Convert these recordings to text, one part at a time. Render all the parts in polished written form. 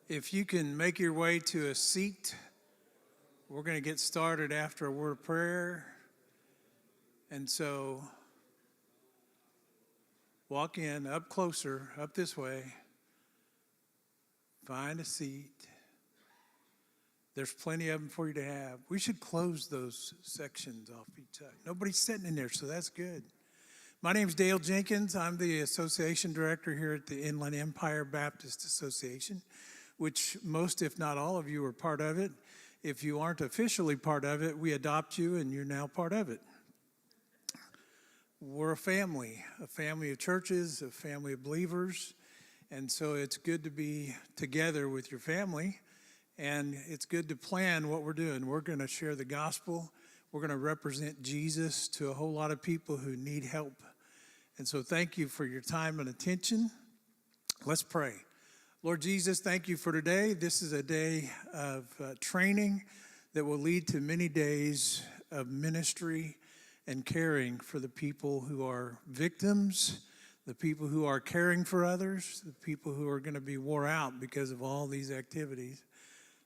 If you can make your way to a seat, we're going to get started after a word of prayer. And so walk in, up closer, up this way. Find a seat. There's plenty of them for you to have. We should close those sections off each side. Nobody's sitting in there, so that's good. My name's Dale Jenkins. I'm the Association Director here at the Inland Empire Baptist Association, which most, if not all of you, are part of it. If you aren't officially part of it, we adopt you and you're now part of it. We're a family of churches, a family of believers, and so it's good to be together with your family, and it's good to plan what we're doing. We're going to share the gospel. We're going to represent Jesus to a whole lot of people who need help. And so thank you for your time and attention. Let's pray. Lord Jesus, thank you for today. This is a day of training that will lead to many days of ministry and caring for the people who are victims, the people who are caring for others, the people who are going to be wore out because of all these activities.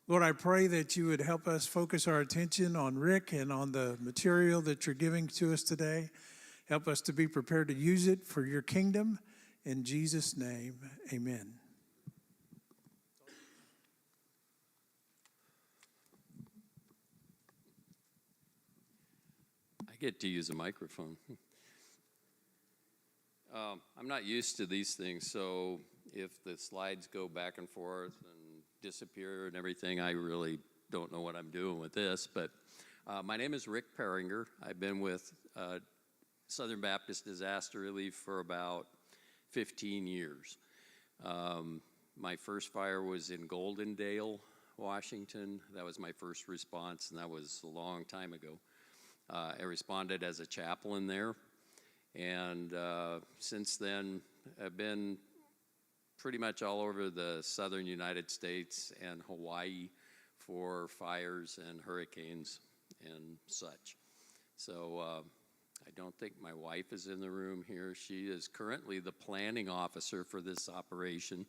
Lord, I pray that you would help us focus our attention on Rick and on the material that you're giving to us today. Help us to be prepared to use it for your kingdom. In Jesus' name, amen. I get to use a microphone. I'm not used to these things, so if the slides go back and forth and disappear and everything, I really don't know what I'm doing with this. But my name is Rick Peringer. I've been with Southern Baptist Disaster Relief for about 15 years. My first fire was in Goldendale, Washington. That was my first response, and that was a long time ago. I responded as a chaplain there, and since then I've been pretty much all over the southern United States and Hawaii for fires and hurricanes and such. So I don't think my wife is in the room here. She is currently the planning officer for this operation,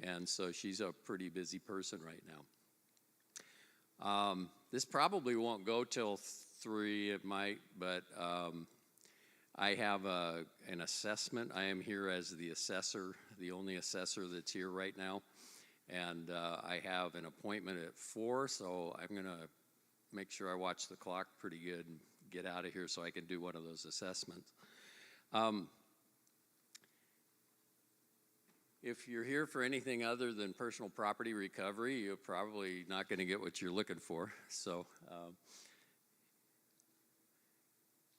and so she's a pretty busy person right now. This probably won't go till 3, it might, but I have an assessment. I am here as the assessor, the only assessor that's here right now, and I have an appointment at 4, so I'm going to make sure I watch the clock pretty good and get out of here so I can do one of those assessments. If you're here for anything other than personal property recovery, you're probably not going to get what you're looking for. So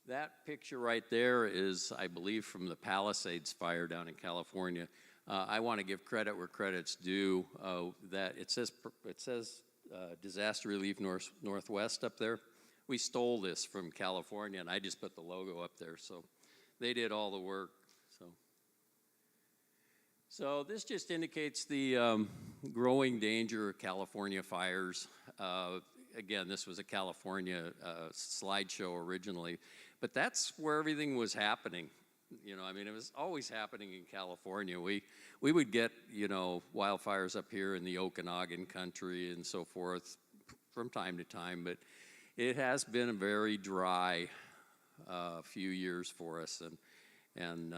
that picture right there is, I believe, from the Palisades fire down in California. I want to give credit where credit's due. That it says Disaster Relief Northwest up there. We stole this from California, and I just put the logo up there. So they did all the work. So this just indicates the growing danger of California fires. Again, this was a California slideshow originally, but that's where everything was happening. You know, I mean, it was always happening in California. We would get, you know, wildfires up here in the Okanagan country and so forth from time to time, but it has been a very dry few years for us, and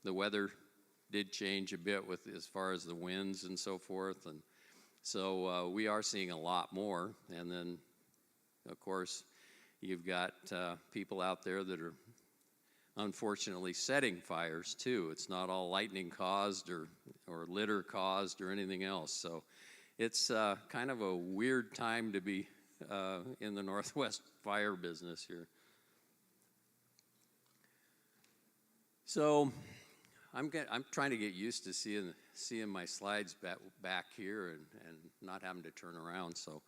the weather did change a bit with as far as the winds and so forth, and so we are seeing a lot more. And then, of course, you've got people out there that are unfortunately setting fires too. It's not all lightning caused or litter caused or anything else. So it's kind of a weird time to be in the Northwest fire business here. So I'm trying to get used to seeing my slides back here and not having to turn around. So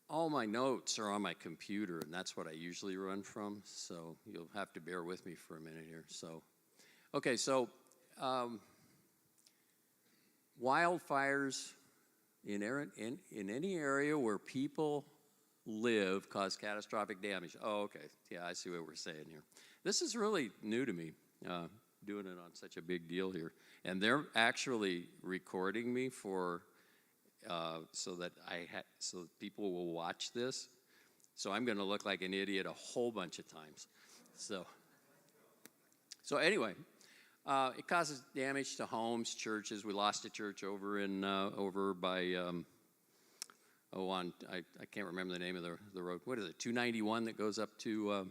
all my notes are on my computer, and that's what I usually run from. So you'll have to bear with me for a minute here. So, okay, so wildfires in any area where people live cause catastrophic damage. Oh, okay. Yeah, I see what we're saying here. This is really new to me, doing it on such a big deal here. And they're actually recording me for, so that so people will watch this. So I'm going to look like an idiot a whole bunch of times. So anyway, it causes damage to homes, churches. We lost a church over in over by I can't remember the name of the road. What is it? 291 that goes up to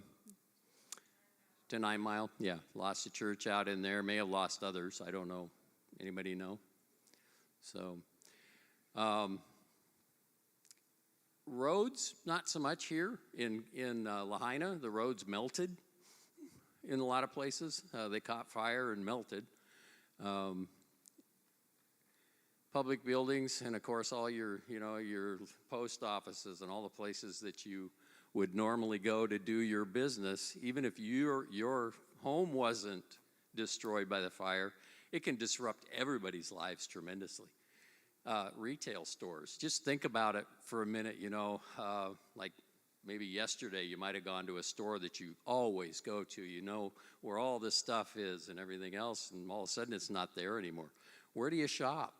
9 Mile. Yeah, lost a church out in there. May have lost others. I don't know. Anybody know? So. Roads, not so much here in Lahaina. The roads melted in a lot of places. They caught fire and melted. Public buildings, and of course all your post offices and all the places that you would normally go to do your business. Even if your home wasn't destroyed by the fire, it can disrupt everybody's lives tremendously. Retail stores. Just think about it for a minute, like maybe yesterday you might have gone to a store that you always go to, where all this stuff is and everything else, and all of a sudden it's not there anymore. Where do you shop?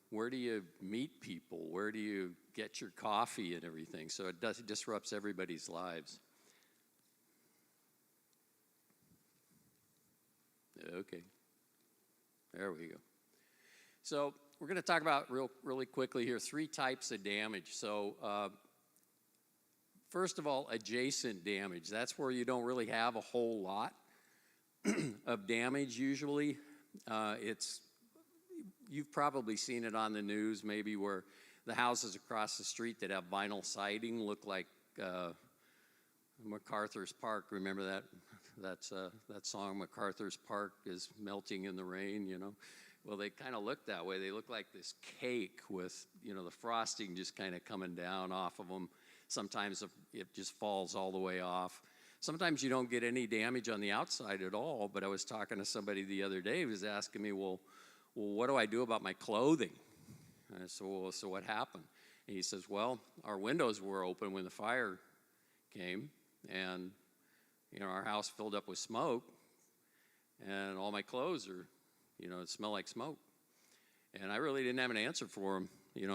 Where do you meet people? Where do you get your coffee and everything? So it disrupts everybody's lives. Okay. There we go. So we're going to talk about really quickly here 3 types of damage. So first of all, adjacent damage. That's where you don't really have a whole lot of damage usually. You've probably seen it on the news maybe where the houses across the street that have vinyl siding look like MacArthur's Park. Remember that song, MacArthur's Park is melting in the rain, Well, they kind of look that way. They look like this cake with, the frosting just kind of coming down off of them. Sometimes it just falls all the way off. Sometimes you don't get any damage on the outside at all, but I was talking to somebody the other day who was asking me, well, what do I do about my clothing? And I said, well, so what happened? And he says, well, our windows were open when the fire came, and, our house filled up with smoke, and all my clothes are, smell like smoke. And I really didn't have an answer for him,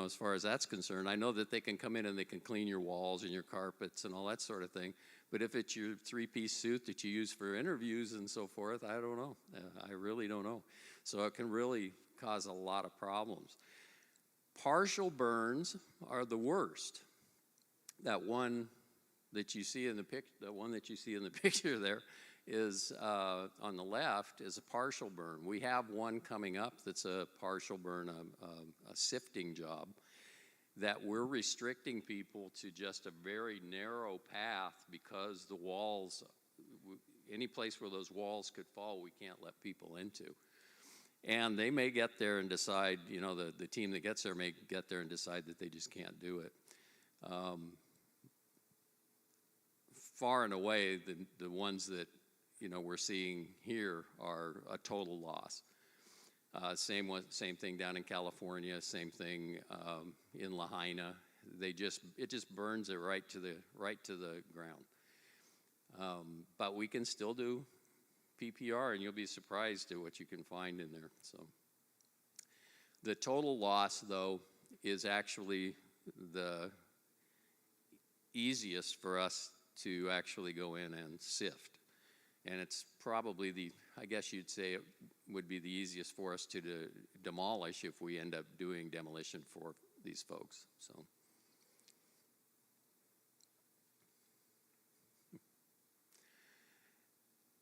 as far as that's concerned. I know that they can come in and they can clean your walls and your carpets and all that sort of thing. But if it's your 3-piece suit that you use for interviews and so forth, I don't know. I really don't know. So it can really cause a lot of problems. Partial burns are the worst. That one that you see in the picture there is on the left is a partial burn. We have one coming up that's a partial burn, a sifting job, that we're restricting people to just a very narrow path because the walls, any place where those walls could fall, we can't let people into. And they may get there and decide, the team that gets there may get there and decide that they just can't do it. Far and away, the ones that, we're seeing here are a total loss. Same thing down in California, same thing in Lahaina. It just burns it right to the ground. But we can still do PPR, and you'll be surprised at what you can find in there. So the total loss, though, is actually the easiest for us to actually go in and sift. And it's probably I guess you'd say it would be the easiest for us to demolish if we end up doing demolition for these folks.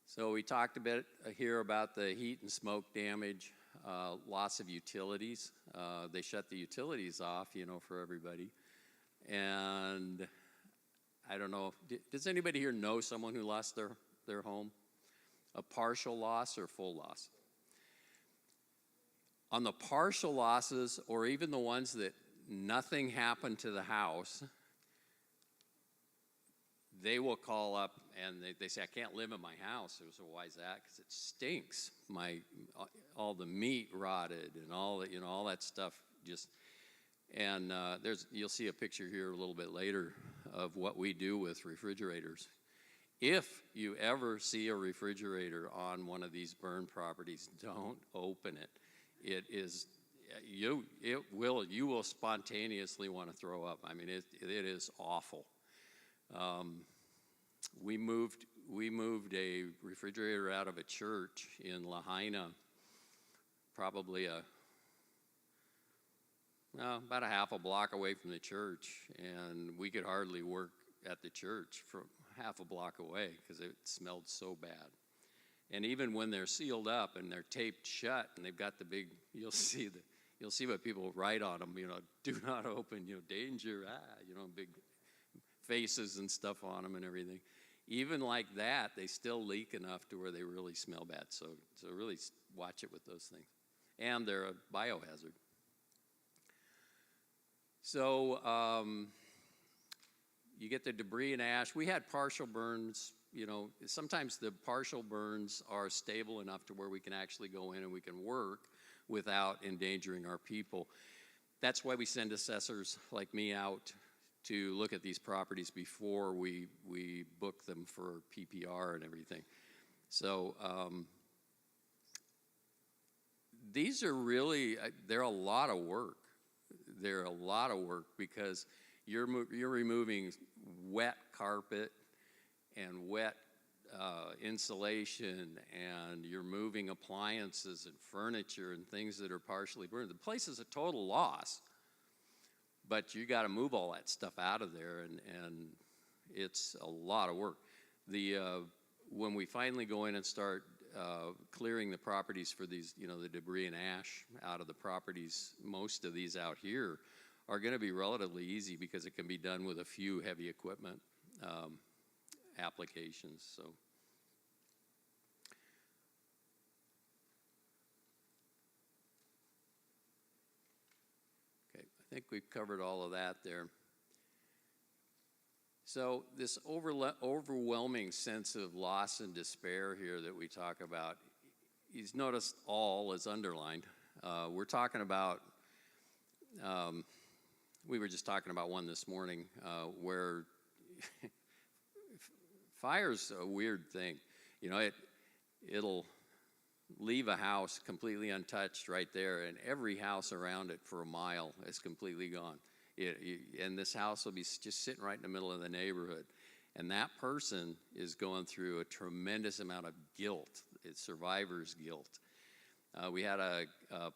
So we talked a bit here about the heat and smoke damage, loss of utilities. They shut the utilities off, for everybody. And I don't know, does anybody here know someone who lost their home? A partial loss or full loss? On the partial losses, or even the ones that nothing happened to the house, they will call up and they say, I can't live in my house. So why is that? Because it stinks. All the meat rotted and all that, all that stuff just, And you'll see a picture here a little bit later of what we do with refrigerators. If you ever see a refrigerator on one of these burn properties, don't open it. You will spontaneously want to throw up. I mean, it is awful. We moved a refrigerator out of a church in Lahaina, probably about a half a block away from the church, and we could hardly work at the church from half a block away because it smelled so bad. And even when they're sealed up and they're taped shut and they've got the big, you'll see what people write on them, do not open, danger, big faces and stuff on them and everything. Even like that, they still leak enough to where they really smell bad. So really watch it with those things. And they're a biohazard. So you get the debris and ash. We had partial burns. Sometimes the partial burns are stable enough to where we can actually go in and we can work without endangering our people. That's why we send assessors like me out to look at these properties before we book them for PPR and everything. So these are really, they're a lot of work. They're a lot of work because you're removing wet carpet and wet insulation, and you're moving appliances and furniture and things that are partially burned. The place is a total loss, but you got to move all that stuff out of there, and it's a lot of work. When we finally go in and start clearing the properties for these, the debris and ash out of the properties, most of these out here are going to be relatively easy because it can be done with a few heavy equipment applications. So. Okay, I think we've covered all of that there. So this overwhelming sense of loss and despair here that we talk about, you've noticed all is underlined. We're talking about, we were just talking about one this morning where fire's a weird thing. It'll leave a house completely untouched right there, and every house around it for a mile is completely gone. And this house will be just sitting right in the middle of the neighborhood. And that person is going through a tremendous amount of guilt. It's survivor's guilt. We had a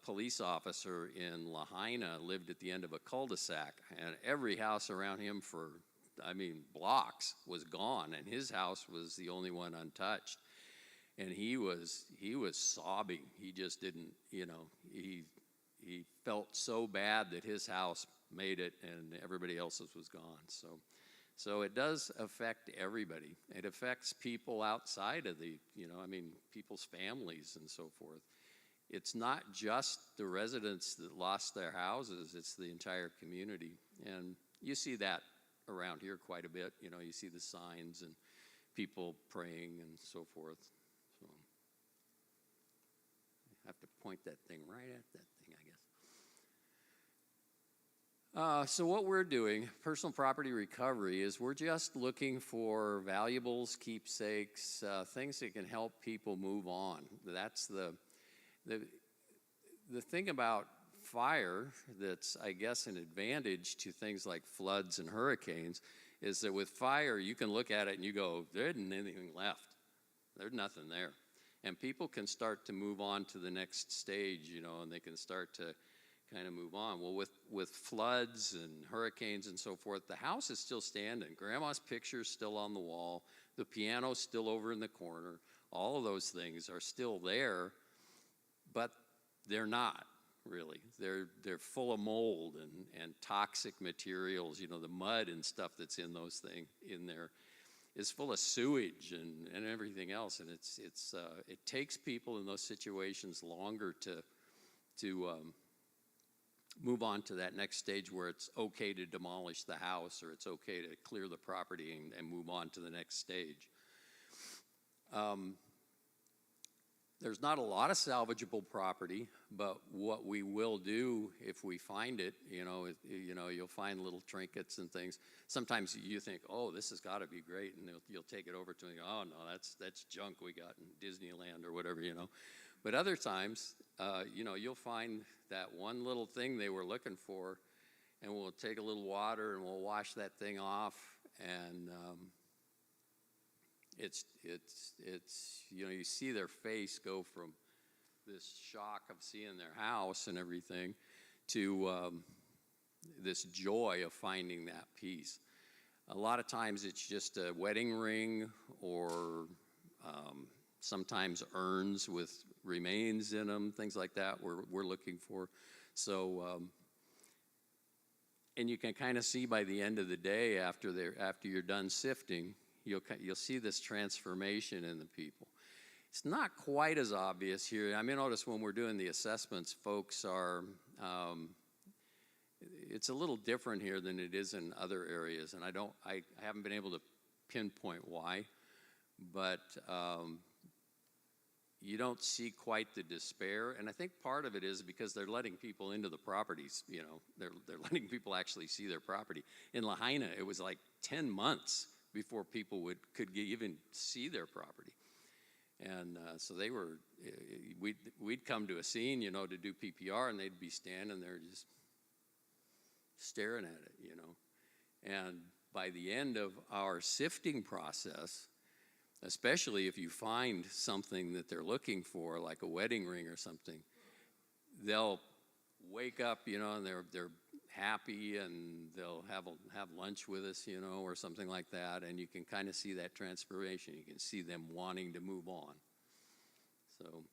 police officer in Lahaina lived at the end of a cul-de-sac, and every house around him for, blocks was gone, and his house was the only one untouched. And he was sobbing. He just didn't, he felt so bad that his house made it and everybody else's was gone. So it does affect everybody. It affects people outside of the, people's families and so forth. It's not just the residents that lost their houses, it's the entire community. And you see that around here quite a bit. You see the signs and people praying and so forth. So I have to point that thing right at that thing, I guess. So what we're doing, personal property recovery, is we're just looking for valuables, keepsakes, things that can help people move on. That's the thing about fire that's, I guess, an advantage to things like floods and hurricanes is that with fire, you can look at it and you go, there isn't anything left. There's nothing there. And people can start to move on to the next stage, and they can start to kind of move on. Well, with floods and hurricanes and so forth, the house is still standing. Grandma's picture's still on the wall. The piano's still over in the corner. All of those things are still there, but they're not really. They're full of mold and toxic materials. The mud and stuff that's in those things in there is full of sewage and everything else. And it takes people in those situations longer to move on to that next stage where it's okay to demolish the house or it's okay to clear the property and move on to the next stage. There's not a lot of salvageable property, but what we will do if we find it, you'll find little trinkets and things. Sometimes you think, oh, this has got to be great, and you'll take it over to them. Oh no, that's junk we got in Disneyland or whatever, But other times, you'll find that one little thing they were looking for, and we'll take a little water and we'll wash that thing off, and it's you see their face go from this shock of seeing their house and everything to this joy of finding that piece. A lot of times it's just a wedding ring, or sometimes urns with remains in them, things like that we're looking for. So and you can kind of see by the end of the day, after you're done sifting, you'll see this transformation in the people. It's not quite as obvious here. I mean, notice when we're doing the assessments, folks are, it's a little different here than it is in other areas, and I haven't been able to pinpoint why, but you don't see quite the despair, and I think part of it is because they're letting people into the properties. They're letting people actually see their property. In Lahaina, it was like 10 months before people could even see their property, and so they were. We'd come to a scene, to do PPR, and they'd be standing there just staring at it, And by the end of our sifting process, especially if you find something that they're looking for, like a wedding ring or something, they'll wake up, and they're happy, and they'll have lunch with us, or something like that, and you can kind of see that transformation. You can see them wanting to move on. So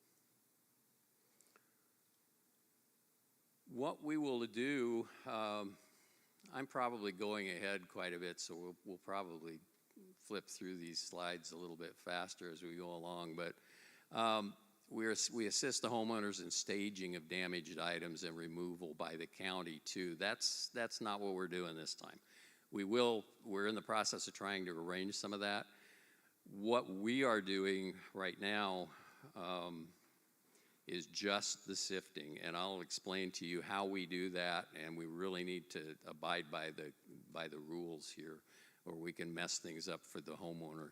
what we will do, I'm probably going ahead quite a bit, so we'll probably flip through these slides a little bit faster as we go along, but we assist the homeowners in staging of damaged items and removal by the county too. That's not what we're doing this time. We're in the process of trying to arrange some of that. What we are doing right now is just the sifting, and I'll explain to you how we do that, and we really need to abide by the rules here, or we can mess things up for the homeowner.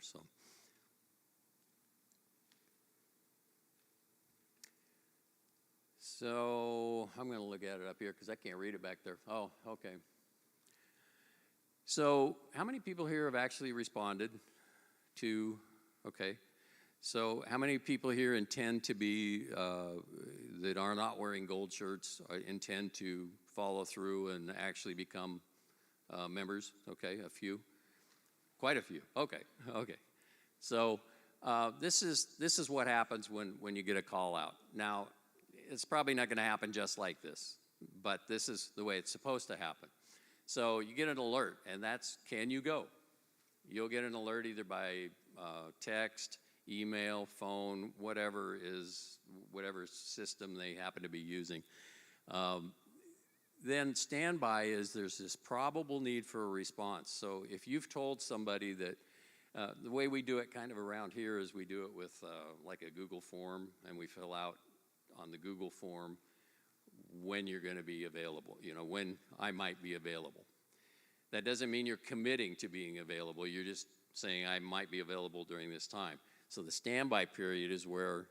So I'm going to look at it up here because I can't read it back there. Oh, okay. So how many people here have actually responded to, okay. So how many people here intend to be, that are not wearing gold shirts, intend to follow through and actually become members? Okay, a few. Quite a few. Okay. So this is what happens when you get a call out. Now, it's probably not going to happen just like this, but this is the way it's supposed to happen. So you get an alert, and that's, can you go? You'll get an alert either by text, email, phone, whatever system they happen to be using. Then standby is there's this probable need for a response. So if you've told somebody that, the way we do it kind of around here is we do it with like a Google form, and we fill out on the Google form when you're going to be available, when I might be available. That doesn't mean you're committing to being available. You're just saying I might be available during this time. So the standby period is where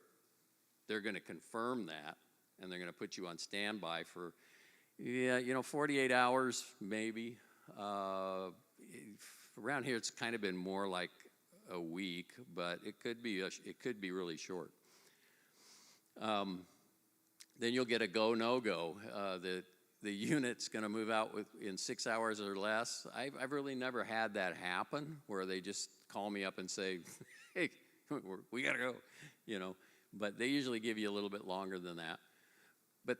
they're going to confirm that, and they're going to put you on standby for 48 hours maybe. Around here it's kind of been more like a week, but it could be really short. Then you'll get a go, no go. The unit's going to move out in 6 hours or less. I've really never had that happen where they just call me up and say, hey, we got to go, But they usually give you a little bit longer than that. But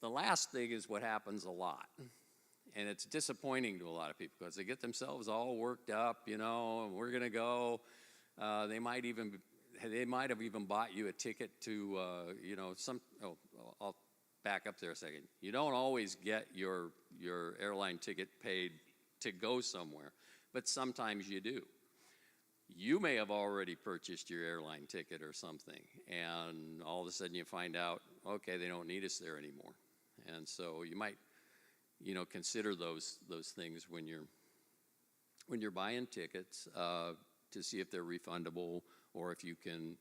the last thing is what happens a lot. And it's disappointing to a lot of people because they get themselves all worked up, and we're going to go. They might have even bought you a ticket to, I'll back up there a second. You don't always get your airline ticket paid to go somewhere, but sometimes you do. you may have already purchased your airline ticket or something, and all of a sudden you find out, okay, they don't need us there anymore. And so you might, consider those things when you're buying tickets to see if they're refundable, or if you can,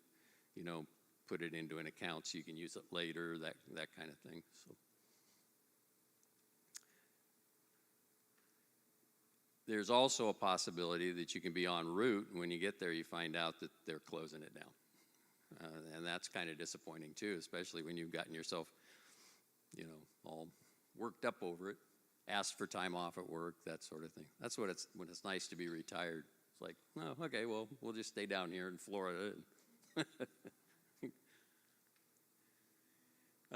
put it into an account so you can use it later, that kind of thing. So there's also a possibility that you can be en route, and when you get there you find out that they're closing it down. And that's kind of disappointing too, especially when you've gotten yourself, all worked up over it, asked for time off at work, that sort of thing. That's when it's nice to be retired. It's like, oh, okay, well, we'll just stay down here in Florida.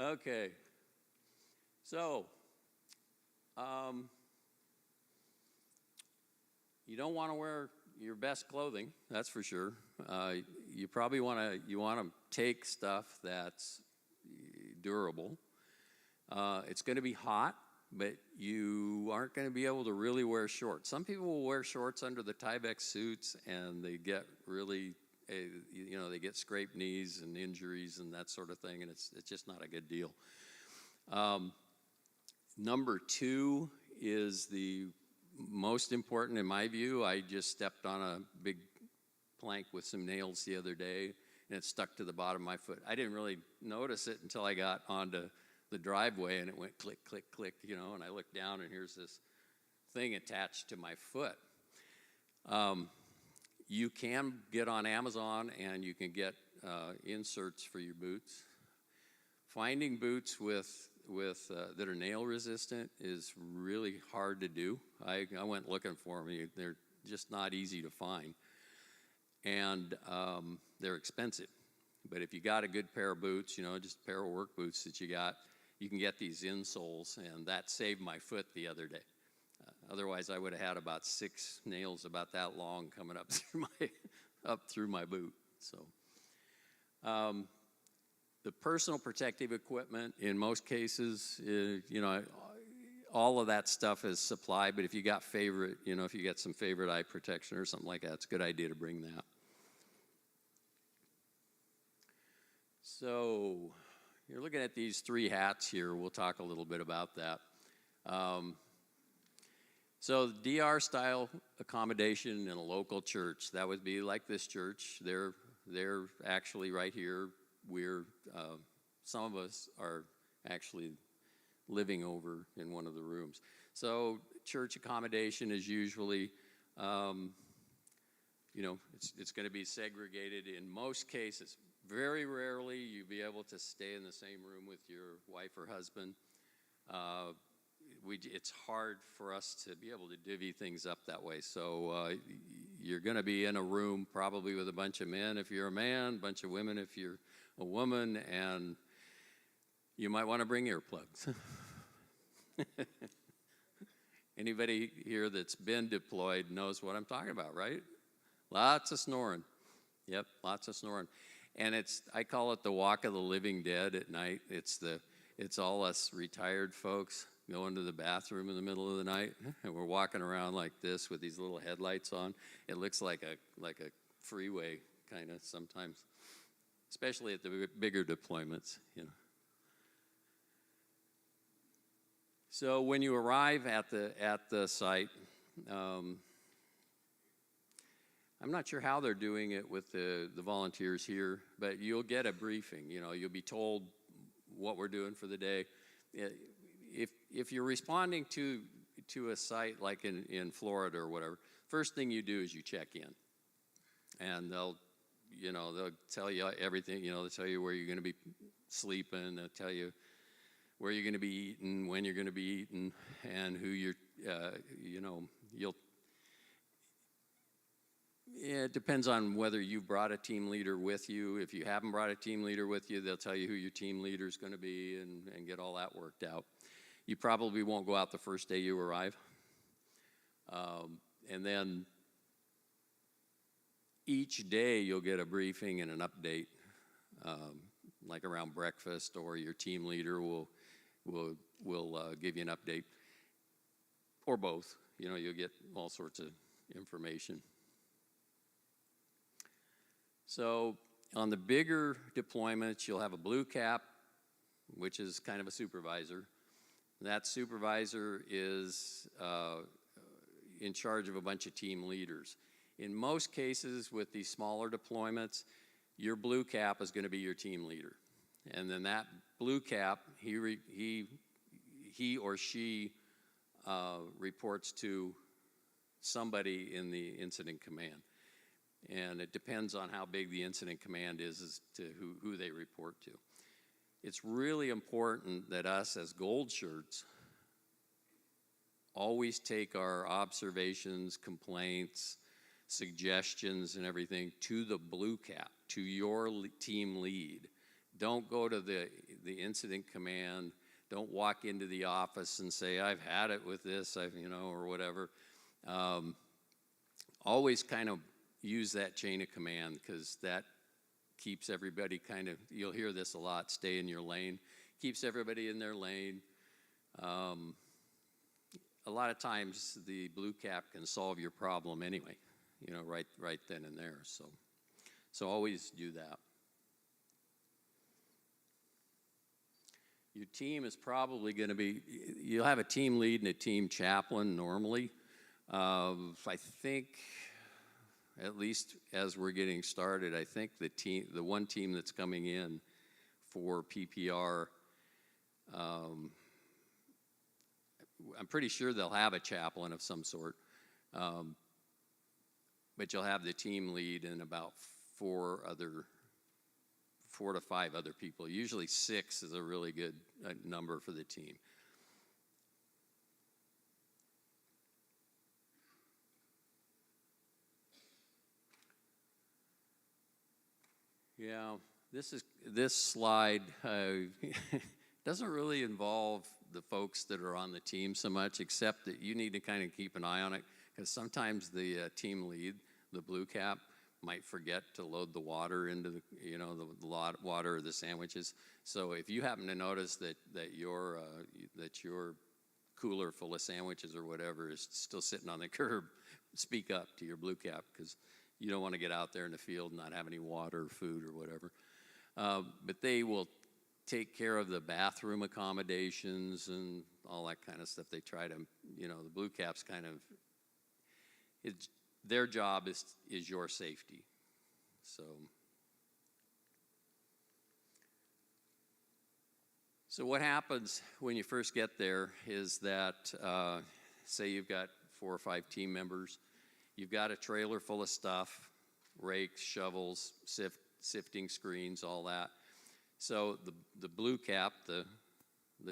Okay. So, you don't want to wear your best clothing, that's for sure. You probably want to take stuff that's durable. It's going to be hot, but you aren't going to be able to really wear shorts. Some people will wear shorts under the Tyvek suits, and they get really, they get scraped knees and injuries and that sort of thing, and it's just not a good deal. Number two is the most important in my view. I just stepped on a big plank with some nails the other day, and it stuck to the bottom of my foot. I didn't really notice it until I got onto the driveway, and it went click, click, click, and I looked down, and here's this thing attached to my foot. You can get on Amazon, and you can get inserts for your boots. Finding boots that are nail resistant is really hard to do. I went looking for them. They're just not easy to find, and they're expensive. But if you got a good pair of boots, just a pair of work boots that you can get these insoles, and that saved my foot the other day. Otherwise, I would have had about 6 nails about that long coming up through my boot. So, the personal protective equipment, in most cases, all of that stuff is supplied. But if you got if you got some favorite eye protection or something like that, it's a good idea to bring that. So, you're looking at these 3 hats here. We'll talk a little bit about that. So the DR style accommodation in a local church, that would be like this church. They're actually right here. Some of us are actually living over in one of the rooms. So church accommodation is usually, it's going to be segregated in most cases. Very rarely you'll be able to stay in the same room with your wife or husband. It's hard for us to be able to divvy things up that way. So you're going to be in a room probably with a bunch of men if you're a man, a bunch of women if you're a woman, and you might want to bring earplugs. Anybody here that's been deployed knows what I'm talking about, right? Lots of snoring. Yep, lots of snoring. And I call it the walk of the living dead at night. It's all us retired folks going to the bathroom in the middle of the night, and we're walking around like this with these little headlights on. It looks like a freeway kind of sometimes, especially at the bigger deployments, So when you arrive at the site, I'm not sure how they're doing it with the volunteers here, but you'll get a briefing. You'll be told what we're doing for the day. If you're responding to a site like in Florida or whatever, first thing you do is you check in, and they'll tell you everything. They'll tell you where you're going to be sleeping. They'll tell you where you're going to be eating, when you're going to be eating, and who you're. It depends on whether you've brought a team leader with you. If you haven't brought a team leader with you, they'll tell you who your team leader is going to be and get all that worked out. You probably won't go out the first day you arrive. And then each day you'll get a briefing and an update, like around breakfast, or your team leader will give you an update, or both. You'll get all sorts of information. So on the bigger deployments, you'll have a blue cap, which is kind of a supervisor. That supervisor is in charge of a bunch of team leaders. In most cases with these smaller deployments, your blue cap is going to be your team leader. And then that blue cap, he or she reports to somebody in the incident command. And it depends on how big the incident command is as to who they report to. It's really important that us as gold shirts always take our observations, complaints, suggestions, and everything to the blue cap, to your team lead. Don't go to the incident command. Don't walk into the office and say, I've had it with this, or whatever. Always kind of use that chain of command, because that keeps everybody kind of, you'll hear this a lot, stay in your lane, keeps everybody in their lane. A lot of times the blue cap can solve your problem anyway, right then and there. So always do that. Your team is probably going to be, you'll have a team lead and a team chaplain normally. I think, at least as we're getting started, I think the one team that's coming in for PPR, I'm pretty sure they'll have a chaplain of some sort, but you'll have the team lead and about 4 to 5 other people. Usually 6 is a really good number for the team. Yeah, this slide doesn't really involve the folks that are on the team so much, except that you need to kind of keep an eye on it, because sometimes the team lead, the blue cap, might forget to load the water into the water or the sandwiches. So if you happen to notice that your cooler full of sandwiches or whatever is still sitting on the curb, speak up to your blue cap, because you don't want to get out there in the field and not have any water or food or whatever. But they will take care of the bathroom accommodations and all that kind of stuff. They try to, the blue caps kind of, their job is your safety. So what happens when you first get there is that, say you've got 4 or 5 team members, you've got a trailer full of stuff, rakes, shovels, sifting screens, all that. So the blue cap, the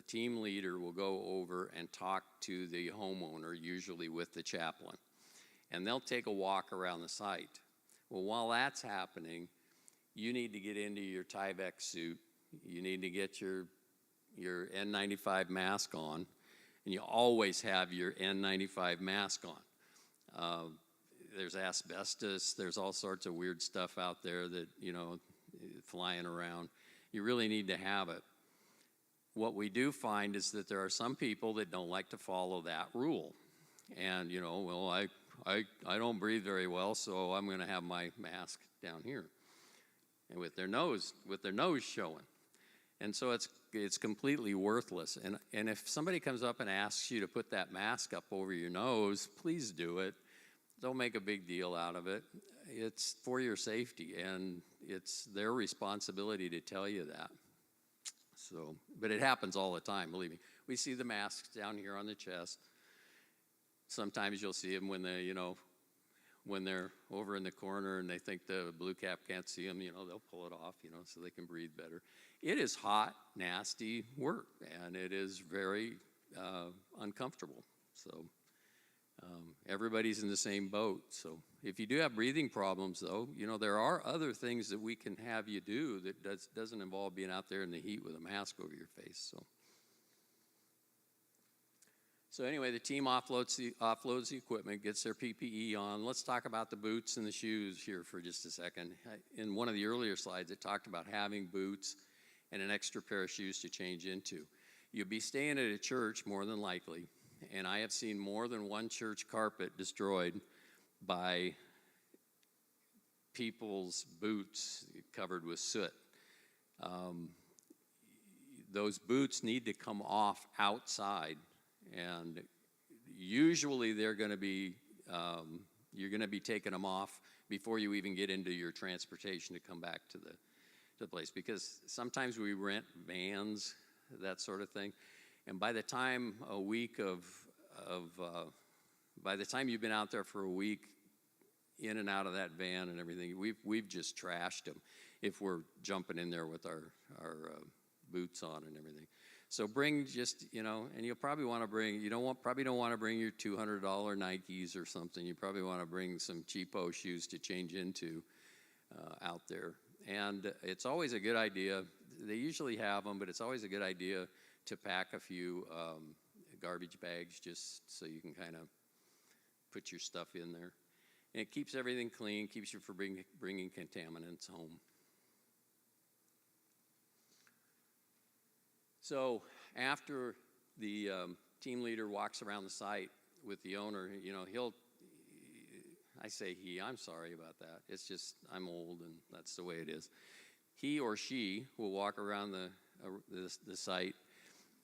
team leader, will go over and talk to the homeowner, usually with the chaplain. And they'll take a walk around the site. Well, while that's happening, you need to get into your Tyvek suit. You need to get your N95 mask on. And you always have your N95 mask on. There's asbestos. There's all sorts of weird stuff out there that, flying around. You really need to have it. What we do find is that there are some people that don't like to follow that rule. And, I don't breathe very well, so I'm going to have my mask down here, and with their nose showing. And so it's completely worthless. And if somebody comes up and asks you to put that mask up over your nose, please do it. Don't make a big deal out of it. It's for your safety, and it's their responsibility to tell you that. So, but it happens all the time, believe me. We see the masks down here on the chest. Sometimes you'll see them when when they're over in the corner and they think the blue cap can't see them, they'll pull it off, so they can breathe better. It is hot, nasty work, and it is very uncomfortable. So everybody's in the same boat. So if you do have breathing problems, though, there are other things that we can have you do that doesn't involve being out there in the heat with a mask over your face. So anyway, the team offloads the equipment, gets their PPE on. Let's talk about the boots and the shoes here for just a second. In one of the earlier slides, it talked about having boots and an extra pair of shoes to change into. You'll be staying at a church more than likely, and I have seen more than one church carpet destroyed by people's boots covered with soot. Those boots need to come off outside, and usually they're going to be, you're going to be taking them off before you even get into your transportation to come back to the place, because sometimes we rent vans, that sort of thing, and by the time by the time you've been out there for a week, in and out of that van and everything, we've just trashed them if we're jumping in there with our boots on and everything. So bring just, and you'll probably want to bring, probably don't want to bring your $200 Nikes or something. You probably want to bring some cheapo shoes to change into out there. And it's always a good idea. They usually have them, but it's always a good idea to pack a few garbage bags just so you can kind of put your stuff in there. And it keeps everything clean, keeps you from bringing contaminants home. So after the team leader walks around the site with the owner, I say he, I'm sorry about that. It's just, I'm old and that's the way it is. He or she will walk around the site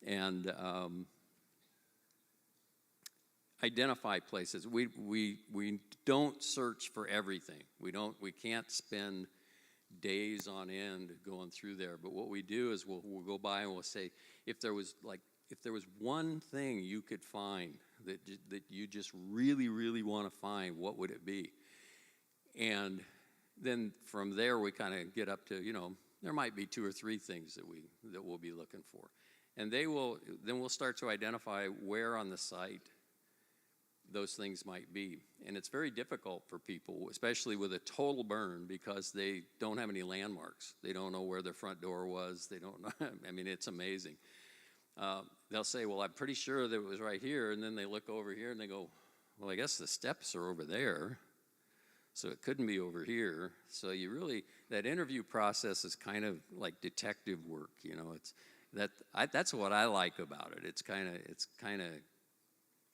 and identify places. We don't search for everything. We can't spend days on end going through there. But what we do is we'll go by and we'll say, if there was one thing you could find that you just really, really want to find, what would it be? And then from there we kind of get up to, there might be 2 or 3 things that we'll be looking for. And then we'll start to identify where on the site those things might be. And it's very difficult for people, especially with a total burn, because they don't have any landmarks. They don't know where their front door was. They don't know. I mean, it's amazing. They'll say, well, I'm pretty sure that it was right here. And then they look over here and they go, well, I guess the steps are over there, so it couldn't be over here. So that interview process is kind of like detective work. That's what I like about it. It's kind of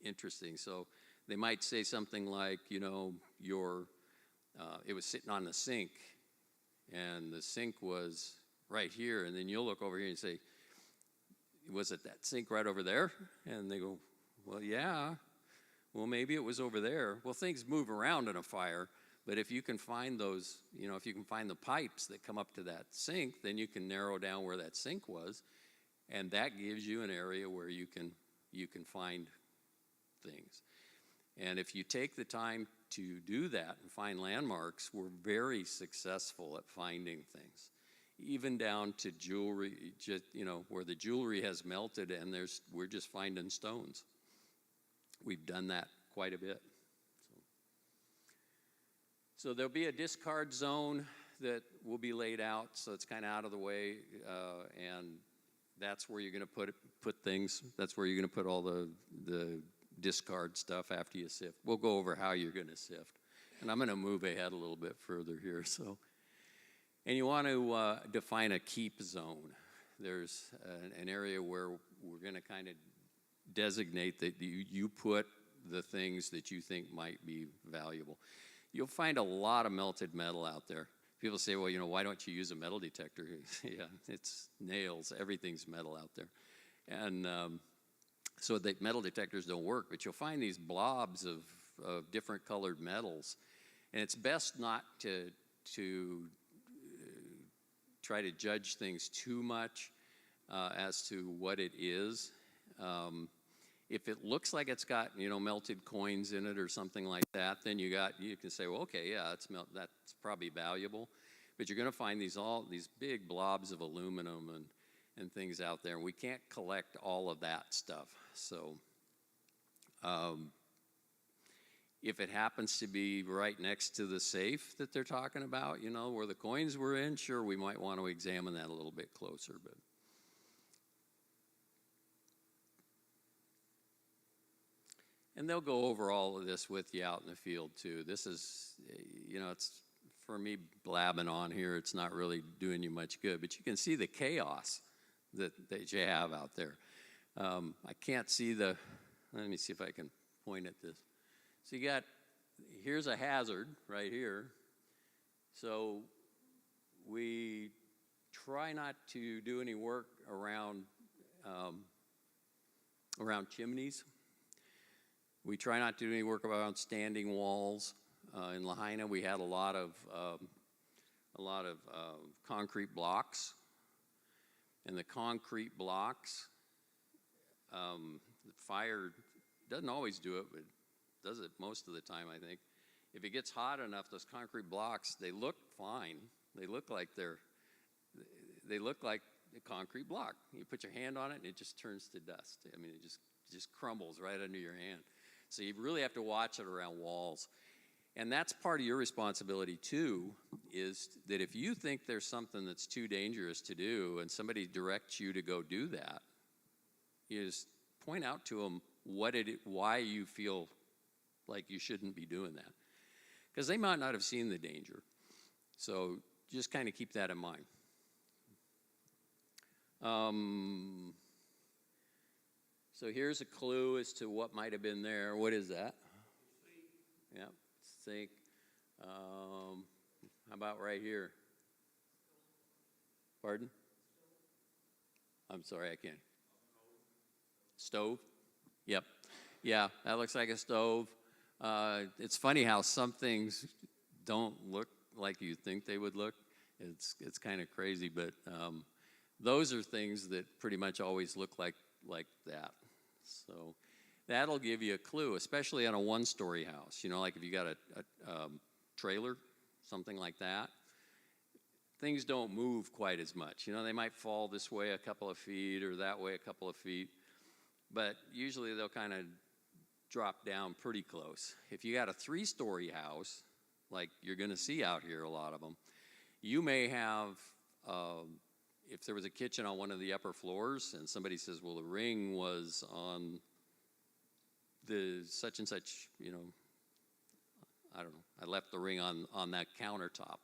interesting. So they might say something like, it was sitting on the sink, and the sink was right here, and then you'll look over here and say, was it that sink right over there? And they go, well, yeah. Well, maybe it was over there. Well, things move around in a fire, but if you can find those, if you can find the pipes that come up to that sink, then you can narrow down where that sink was, and that gives you an area where you can find things. And if you take the time to do that and find landmarks, we're very successful at finding things, even down to jewelry, where the jewelry has melted and we're just finding stones. We've done that quite a bit. So there'll be a discard zone that will be laid out, so it's kind of out of the way, and that's where you're going to put things. That's where you're going to put all the discard stuff after you sift. We'll go over how you're going to sift. And I'm going to move ahead a little bit further here. And you want to define a keep zone. There's an area where we're going to kind of designate that you put the things that you think might be valuable. You'll find a lot of melted metal out there. People say, well, why don't you use a metal detector? Yeah, it's nails. Everything's metal out there. And so the metal detectors don't work, but you'll find these blobs of different colored metals. And it's best not to try to judge things too much as to what it is. If it looks like it's got, melted coins in it or something like that, then you can say, well, okay, yeah, that's probably valuable. But you're going to find these big blobs of aluminum and things out there. And we can't collect all of that stuff. So if it happens to be right next to the safe that they're talking about, where the coins were in, sure, we might want to examine that a little bit closer. And they'll go over all of this with you out in the field too. This is, it's for me blabbing on here. It's not really doing you much good, but you can see the chaos that you have out there. I can't see let me see if I can point at this. So here's a hazard right here. So we try not to do any work around chimneys. We try not to do any work around standing walls. In Lahaina, we had a lot of concrete blocks, and the concrete blocks, the fire doesn't always do it, but does it most of the time, I think. If it gets hot enough, those concrete blocks, they look fine. They look like a concrete block. You put your hand on it, and it just turns to dust. I mean, it just crumbles right under your hand. So you really have to watch it around walls. And that's part of your responsibility, too, is that if you think there's something that's too dangerous to do and somebody directs you to go do that, you just point out to them why you feel like you shouldn't be doing that. Because they might not have seen the danger. So just kind of keep that in mind. So here's a clue as to what might have been there. What is that? Yeah, sink. How about right here? Pardon? I'm sorry, I can't. Stove? Yep. Yeah, that looks like a stove. It's funny how some things don't look like you think they would look. It's kind of crazy, but those are things that pretty much always look like that. So that'll give you a clue, especially on a one-story house. You know, like if you got a trailer, something like that, things don't move quite as much. You know, they might fall this way a couple of feet or that way a couple of feet, but usually they'll kind of drop down pretty close. If you got a three-story house, like you're going to see out here, a lot of them, you may have, if there was a kitchen on one of the upper floors and somebody says, well, the ring was on the such and such, you know, I don't know, I left the ring on that countertop.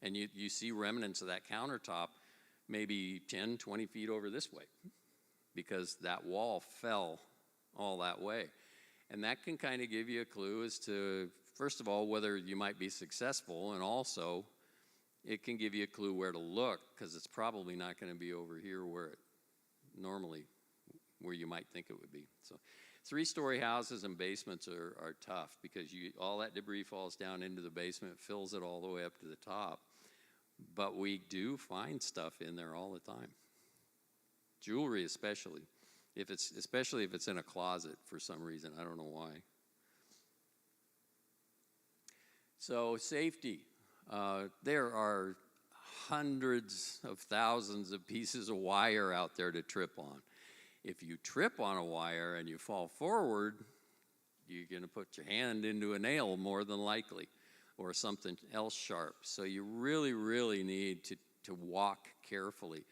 And you see remnants of that countertop maybe 10, 20 feet over this way because that wall fell all that way. And that can kind of give you a clue as to, first of all, whether you might be successful, and also it can give you a clue where to look because it's probably not going to be over here where you might think it would be. So three-story houses and basements are tough because all that debris falls down into the basement, fills it all the way up to the top. But we do find stuff in there all the time. Jewelry especially. Especially if it's in a closet for some reason. I don't know why. So safety. There are hundreds of thousands of pieces of wire out there to trip on. If you trip on a wire and you fall forward, you're going to put your hand into a nail more than likely, or something else sharp. So you really, really need to walk carefully.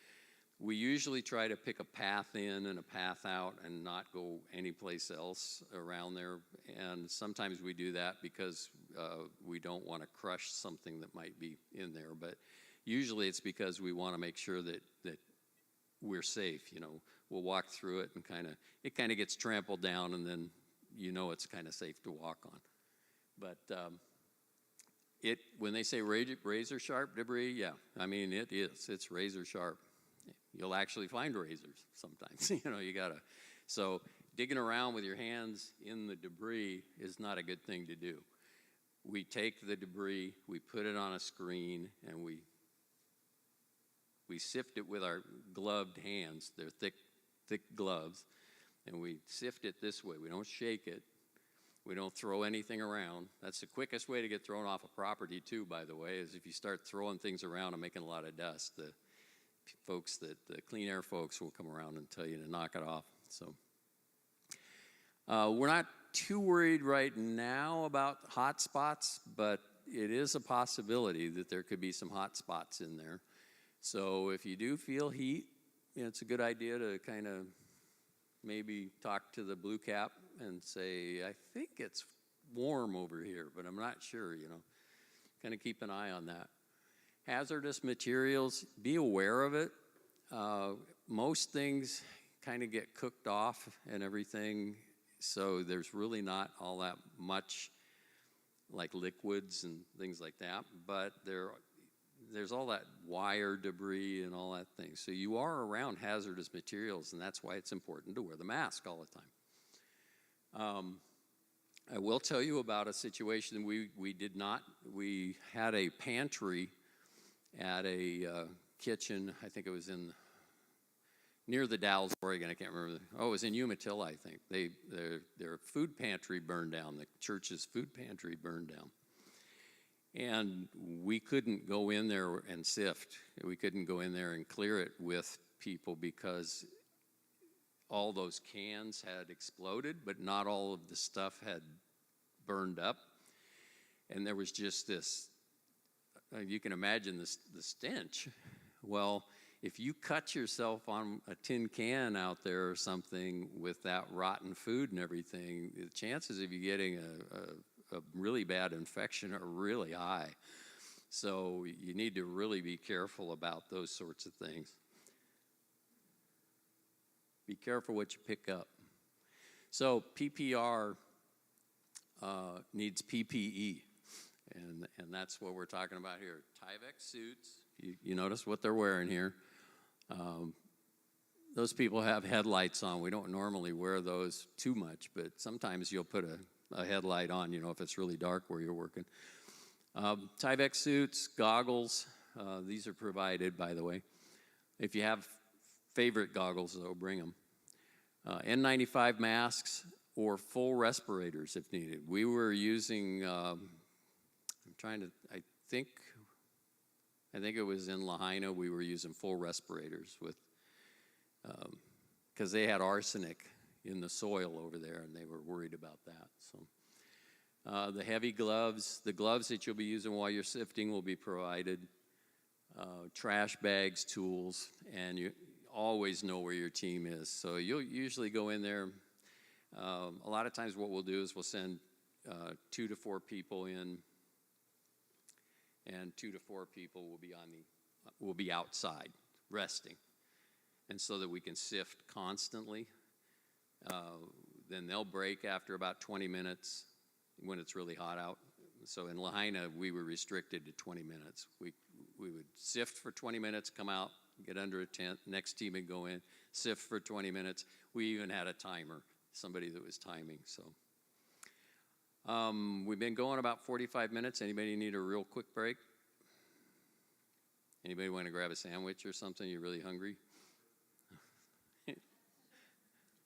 We usually try to pick a path in and a path out and not go anyplace else around there. And sometimes we do that because we don't want to crush something that might be in there. But usually it's because we want to make sure that we're safe. You know, we'll walk through it and it kind of gets trampled down, and then you know it's kind of safe to walk on. But when they say razor sharp debris, yeah, I mean it is. It's razor sharp. You'll actually find razors sometimes. You know, so digging around with your hands in the debris is not a good thing to do. We take the debris, we put it on a screen, and we sift it with our gloved hands. They're thick gloves, and we sift it this way. We don't shake it. We don't throw anything around. That's the quickest way to get thrown off a property, too, by the way, is if you start throwing things around and making a lot of dust. The clean air folks will come around and tell you to knock it off. So we're not too worried right now about hot spots, but it is a possibility that there could be some hot spots in there. So if you do feel heat, it's a good idea to kind of maybe talk to the blue cap and say, I think it's warm over here, but I'm not sure, you know. Kind of keep an eye on that. Hazardous materials, be aware of it. Most things kind of get cooked off and everything, so there's really not all that much like liquids and things like that, but there's all that wire debris and all that thing. So you are around hazardous materials, and that's why it's important to wear the mask all the time. I will tell you about a situation we had a pantry at a kitchen, I think it was near the Dalles, Oregon, I can't remember. Oh, it was in Umatilla, I think. Their food pantry burned down, the church's food pantry burned down. And we couldn't go in there and sift. We couldn't go in there and clear it with people because all those cans had exploded, but not all of the stuff had burned up. And there was just this, you can imagine the stench. Well, if you cut yourself on a tin can out there or something with that rotten food and everything, the chances of you getting a really bad infection are really high. So you need to really be careful about those sorts of things. Be careful what you pick up. So PPR needs PPE, and that's what we're talking about here. Tyvek suits, you notice what they're wearing here. Those people have headlights on. We don't normally wear those too much, but sometimes you'll put a headlight on, if it's really dark where you're working. Tyvek suits, goggles, these are provided, by the way. If you have favorite goggles, though, bring them. N95 masks or full respirators if needed. We were using, I think it was in Lahaina, we were using full respirators because they had arsenic in the soil over there, and they were worried about that. So the heavy gloves, the gloves that you'll be using while you're sifting will be provided. Trash bags, tools, and you always know where your team is. So you'll usually go in there. A lot of times what we'll do is we'll send 2 to 4 people in, and 2 to 4 people will be outside resting, and so that we can sift constantly. Then they'll break after about 20 minutes when it's really hot out. So in Lahaina, we were restricted to 20 minutes. We would sift for 20 minutes, come out, get under a tent, next team would go in, sift for 20 minutes. We even had a timer, somebody that was timing. So we've been going about 45 minutes. Anybody need a real quick break? Anybody want to grab a sandwich or something? You're really hungry?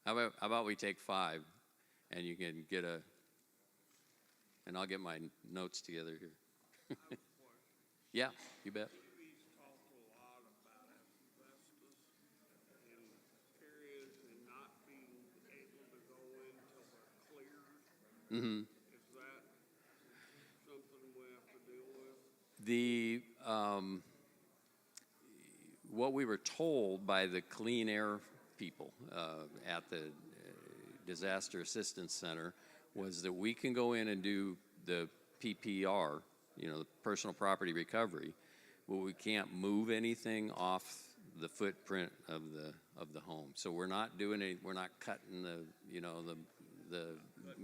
How about we take 5, and you can get and I'll get my notes together here. Yeah, you bet. TV's talked a lot about asbestos in areas and not being able to go in till they're cleared. Mm-hmm. Is that something we have to deal with? What we were told by the Clean Air people at the Disaster Assistance Center was that we can go in and do the PPR, the personal property recovery, but we can't move anything off the footprint of the home. So we're not doing we're not cutting the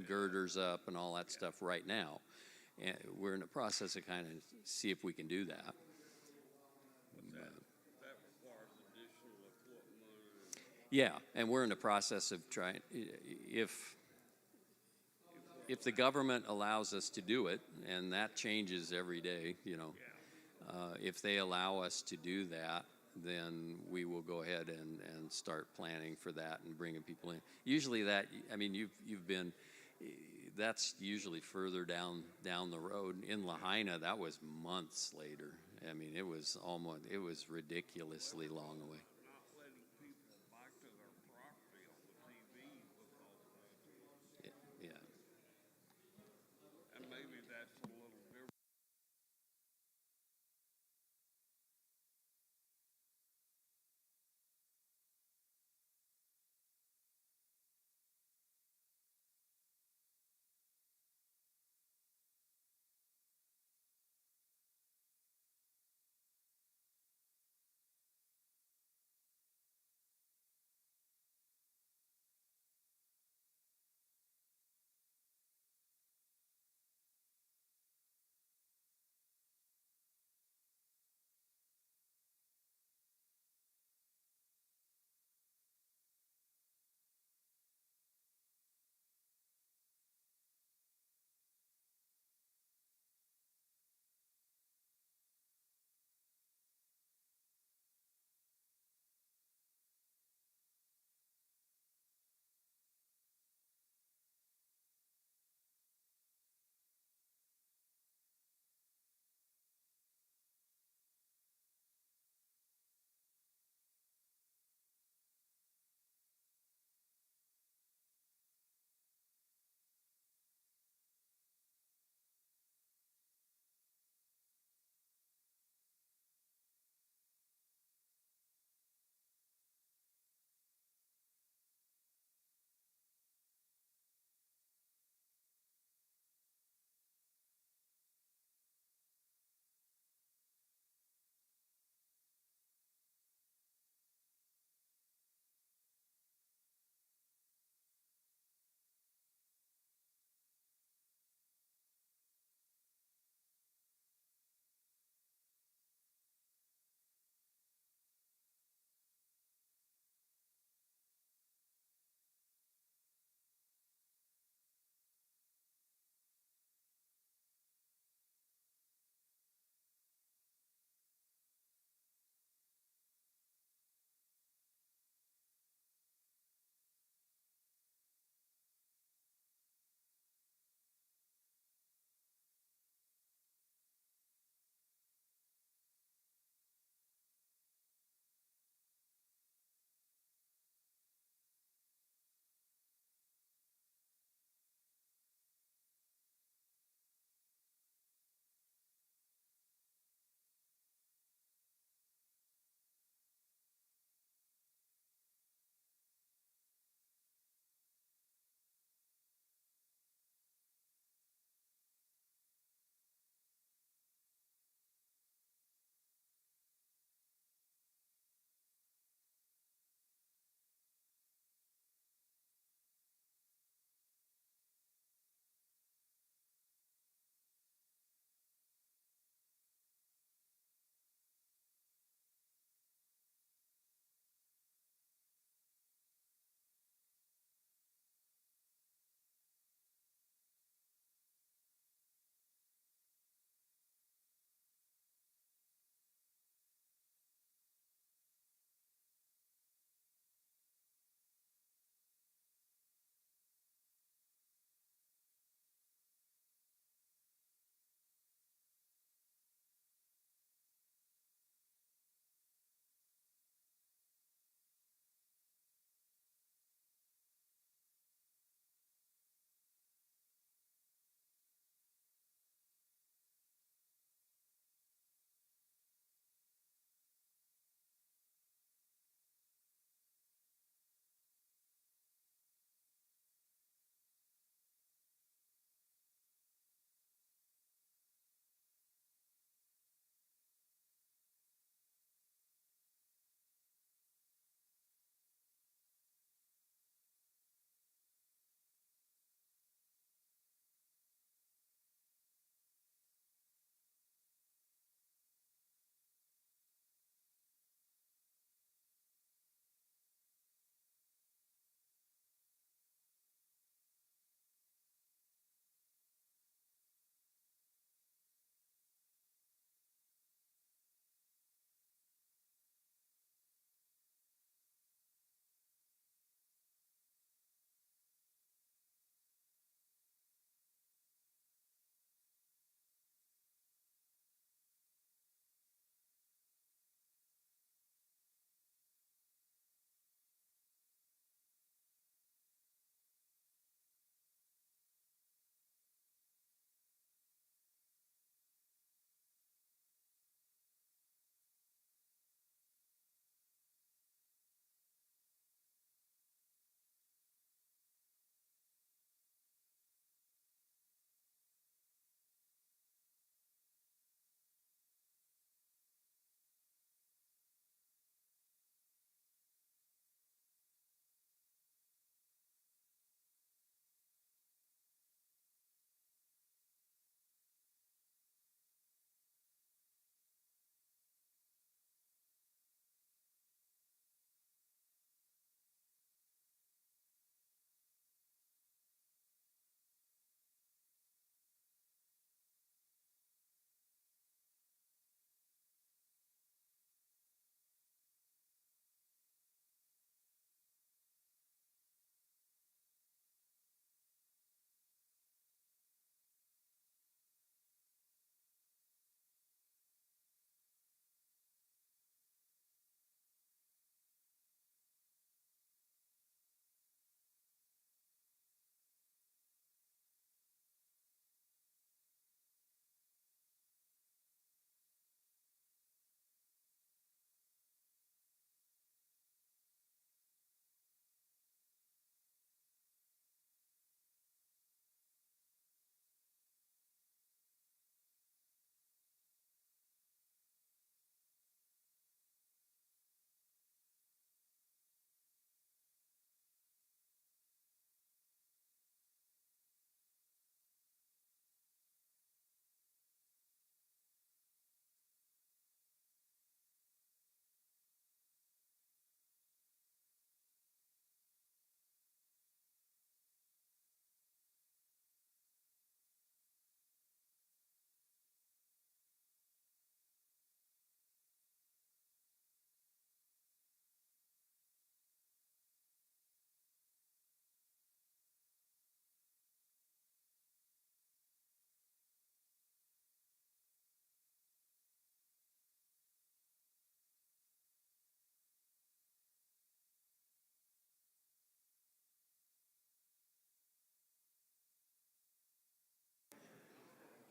girders up and all that stuff right now. And we're in the process of kind of see if we can do that. That requires additional equipment. Yeah, and we're in the process of trying, if the government allows us to do it, and that changes every day, if they allow us to do that, then we will go ahead and start planning for that and bringing people in. Usually that's usually further down the road. In Lahaina, that was months later. I mean, it was ridiculously long away. Not letting people back to their property on the TV because Yeah. and maybe that's a little different.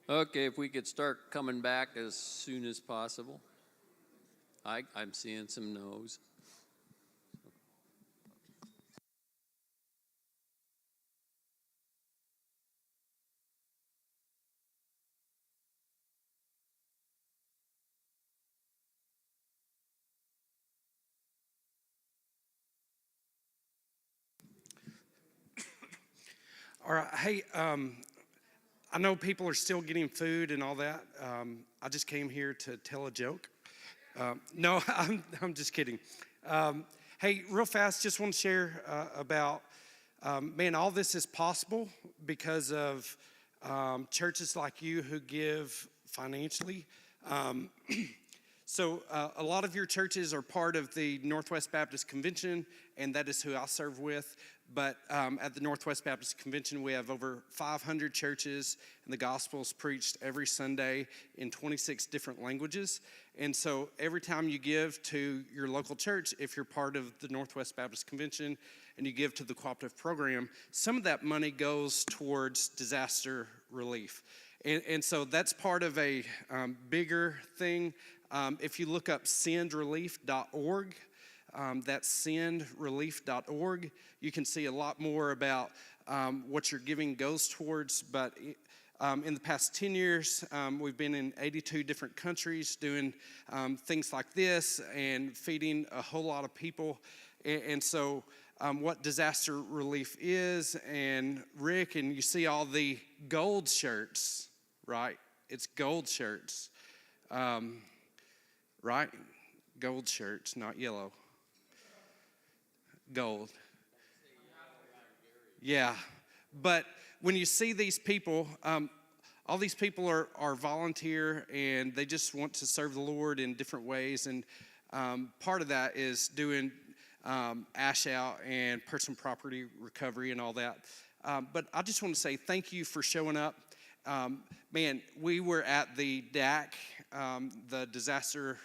Okay, if we could start coming back as soon as possible. I'm seeing some no's. All right. Hey, I know people are still getting food and all that. I just came here to tell a joke. No, I'm just kidding. Hey, real fast, just want to share about, man, all this is possible because of churches like you who give financially. So a lot of your churches are part of the Northwest Baptist Convention, and that is who I serve with. But at the Northwest Baptist Convention, we have over 500 churches, and the gospel is preached every Sunday in 26 different languages. And so every time you give to your local church, if you're part of the Northwest Baptist Convention and you give to the cooperative program, some of that money goes towards disaster relief. And so that's part of a bigger thing. If you look up sendrelief.org, that's sendrelief.org, you can see a lot more about what your giving goes towards. But in the past 10 years, we've been in 82 different countries doing things like this and feeding a whole lot of people. And so what disaster relief is, and Rick, and you see all the gold shirts, right? It's gold shirts, right? Gold shirts, not yellow. Gold. Yeah, but when you see these people, all these people are volunteer, and they just want to serve the Lord in different ways. And part of that is doing ash out and personal property recovery and all that. But I just want to say thank you for showing up. Man, we were at the DAC, the Disaster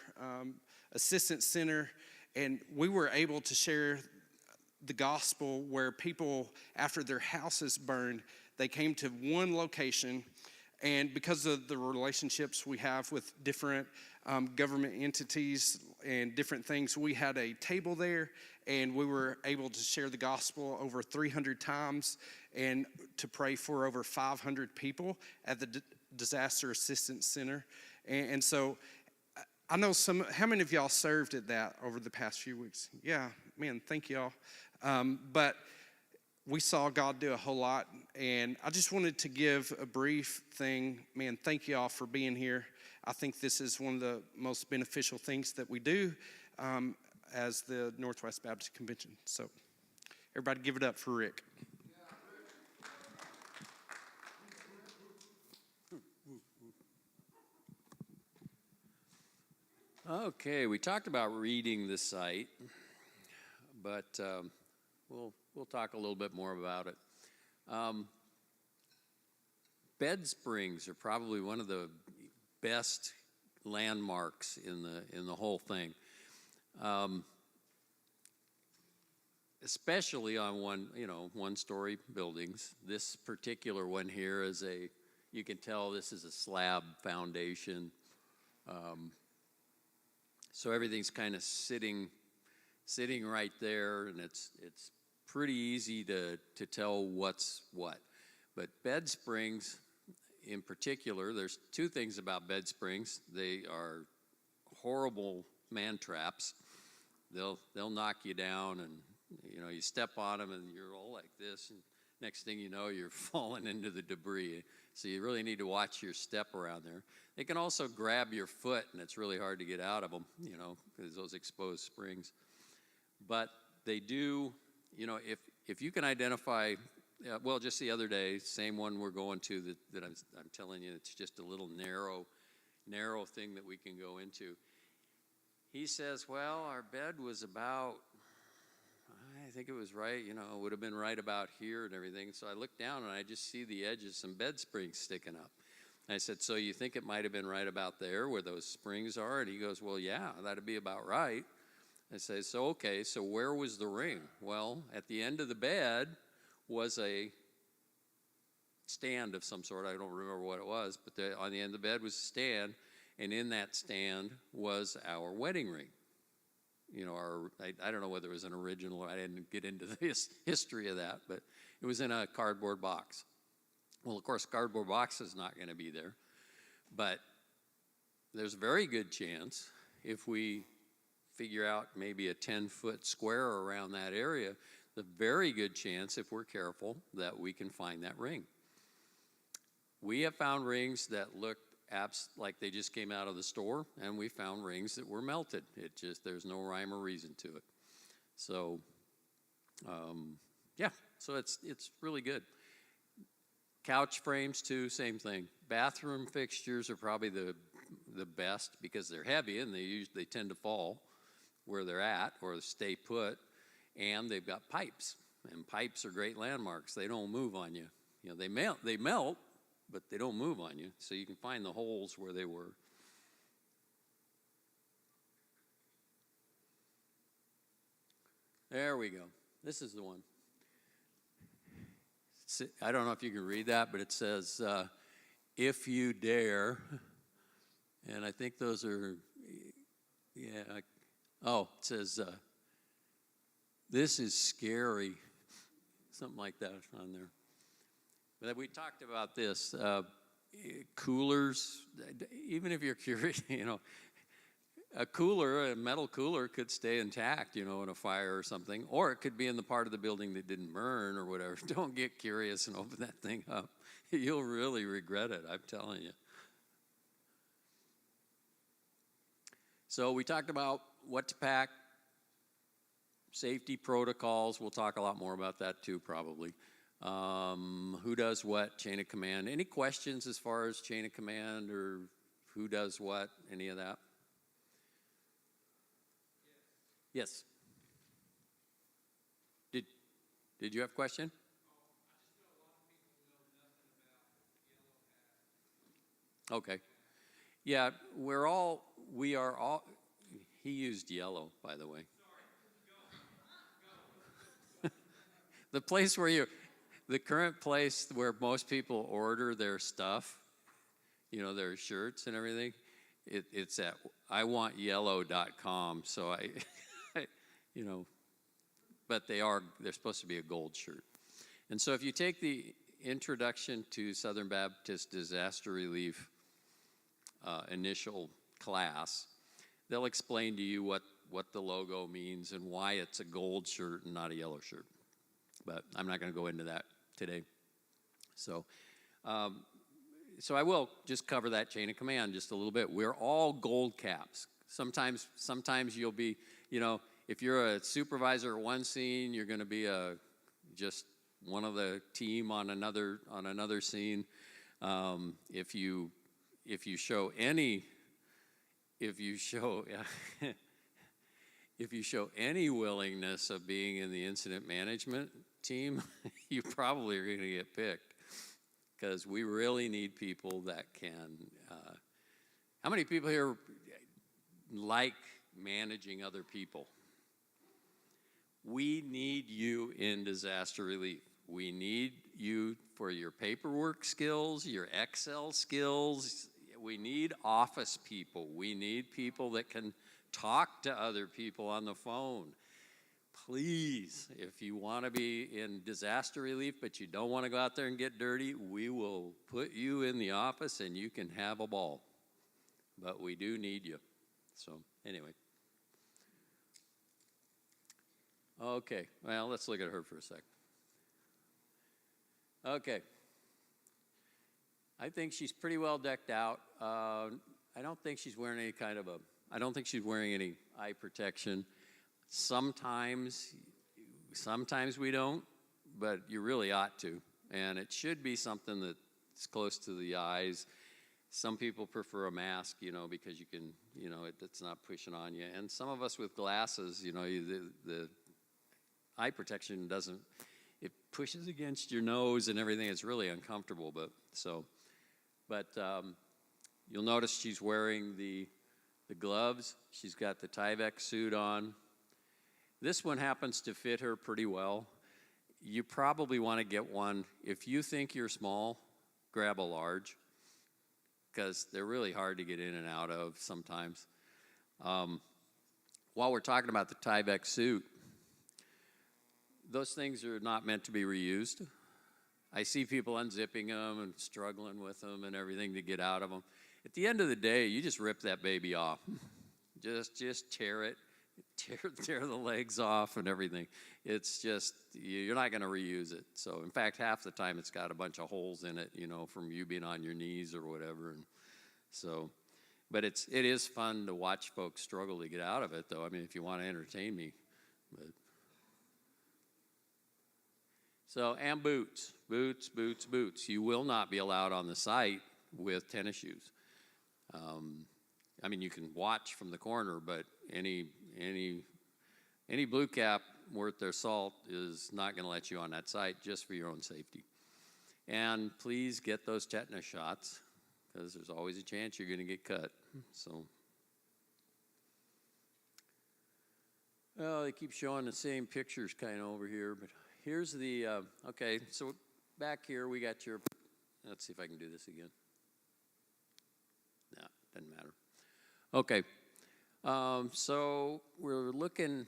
Assistance Center, and we were able to share the gospel where people, after their houses burned, they came to one location. And because of the relationships we have with different government entities and different things, we had a table there, and we were able to share the gospel over 300 times and to pray for over 500 people at the Disaster Assistance Center. And so I know how many of y'all served at that over the past few weeks? Yeah, man, thank y'all. But we saw God do a whole lot, and I just wanted to give a brief thing. Man, thank y'all for being here. I think this is one of the most beneficial things that we do as the Northwest Baptist Convention. So everybody give it up for Rick. Okay, we talked about reading the site, but we'll talk a little bit more about it. Bed Springs are probably one of the best landmarks in the whole thing, especially on one-story buildings. This particular one here is you can tell this is a slab foundation. So everything's kind of sitting right there, and it's pretty easy to tell what's what. But Bed Springs, in particular, there's two things about Bed Springs. They are horrible man traps. They'll knock you down, and you step on them, and you're all like this, and next thing you know, you're falling into the debris. So you really need to watch your step around there. They can also grab your foot, and it's really hard to get out of them, because those exposed springs. But they do, if you can identify, well, just the other day, same one we're going to that I'm telling you, it's just a little narrow thing that we can go into. He says, well, our bed was about, I think it was right, it would have been right about here and everything. So I looked down, and I just see the edge of some bed springs sticking up. I said, so you think it might have been right about there where those springs are? And he goes, well, yeah, that'd be about right. I say, so okay, so where was the ring? Well, at the end of the bed was a stand of some sort. I don't remember what it was, but on the end of the bed was a stand, and in that stand was our wedding ring. You know, I don't know whether it was an original, I didn't get into the history of that, but it was in a cardboard box. Well, of course, cardboard box is not going to be there, but there's a very good chance if we figure out maybe a 10-foot square around that area, the very good chance, if we're careful, that we can find that ring. We have found rings that look like they just came out of the store, and we found rings that were melted. There's no rhyme or reason to it. So, yeah, so it's really good. Couch frames too, same thing. Bathroom fixtures are probably the best because they're heavy and they tend to fall where they're at or stay put, and they've got pipes, and pipes are great landmarks. They don't move on you. You know, they melt, but they don't move on you, so you can find the holes where they were. There we go. This is the one. I don't know if you can read that, but it says, if you dare, and I think those are, yeah, it says, this is scary, something like that on there. But we talked about this, coolers, even if you're curious, you know, a metal cooler could stay intact, you know, in a fire or something, or it could be in the part of the building that didn't burn or whatever. Don't get curious and open that thing up. You'll really regret it, I'm telling you. So we talked about what to pack, safety protocols. We'll talk a lot more about that too, probably. Who does what, chain of command. Any questions as far as chain of command or who does what, any of that? Yes. Did you have a question? Okay. Yeah, we are all, he used yellow, by the way. The current place where most people order their stuff, you know, their shirts and everything, it's at iwantyellow.com. So you know, but they're supposed to be a gold shirt. And so if you take the Introduction to Southern Baptist Disaster Relief initial class, they'll explain to you what the logo means and why it's a gold shirt and not a yellow shirt. But I'm not going to go into that today. So, so I will just cover that chain of command just a little bit. We're all gold caps. Sometimes you'll be, you know, if you're a supervisor at one scene, you're going to be just one of the team on another scene. If you show any willingness of being in the incident management team, you probably are going to get picked, because we really need people that can. How many people here like managing other people? We need you in disaster relief. We need you for your paperwork skills, your Excel skills. We need office people. We need people that can talk to other people on the phone. Please, if you want to be in disaster relief, but you don't want to go out there and get dirty, we will put you in the office and you can have a ball. But we do need you. So, anyway. Okay, well, let's look at her for a sec. Okay. I think she's pretty well decked out. I don't think she's wearing any eye protection. Sometimes we don't, but you really ought to. And it should be something that's close to the eyes. Some people prefer a mask, you know, because you can, you know, it's not pushing on you. And some of us with glasses, you know, the eye protection it pushes against your nose and everything. It's really uncomfortable, but you'll notice she's wearing the gloves. She's got the Tyvek suit on. This one happens to fit her pretty well. you probably want to get one. If you think you're small, grab a large, because they're really hard to get in and out of sometimes. While we're talking about the Tyvek suit, those things are not meant to be reused. I see people unzipping them and struggling with them and everything to get out of them. At the end of the day, you just rip that baby off. Just tear it, tear the legs off and everything. It's just, you're not going to reuse it. So, in fact, half the time it's got a bunch of holes in it, you know, from you being on your knees or whatever. And so, but it is fun to watch folks struggle to get out of it, though. I mean, if you want to entertain me. But. So, and boots. You will not be allowed on the site with tennis shoes. I mean, you can watch from the corner, but any blue cap worth their salt is not going to let you on that site just for your own safety. And please get those tetanus shots, because there's always a chance you're going to get cut. So, well, they keep showing the same pictures kind of over here, but here's the, okay, so back here we got your, let's see if I can do this again. No, doesn't matter. Okay, so we're looking,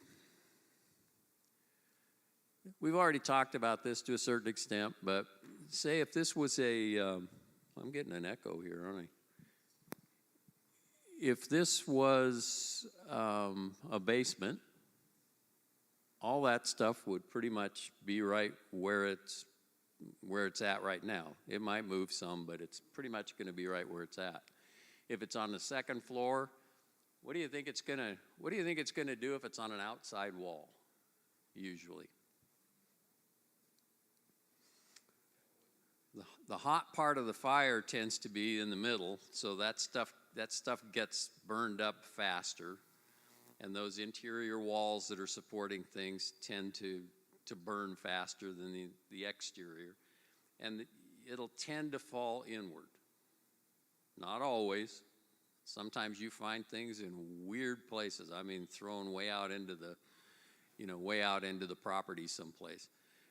we've already talked about this to a certain extent, but say if this was a, I'm getting an echo here, aren't I? If this was a basement, all that stuff would pretty much be right where it's at right now. It might move some, but it's pretty much going to be right where it's at. If it's on the second floor, what do you think it's going to do if it's on an outside wall? Usually, the hot part of the fire tends to be in the middle, so that stuff gets burned up faster. And those interior walls that are supporting things tend to burn faster than the exterior. And it'll tend to fall inward. Not always. Sometimes you find things in weird places. I mean, thrown way out into the property someplace.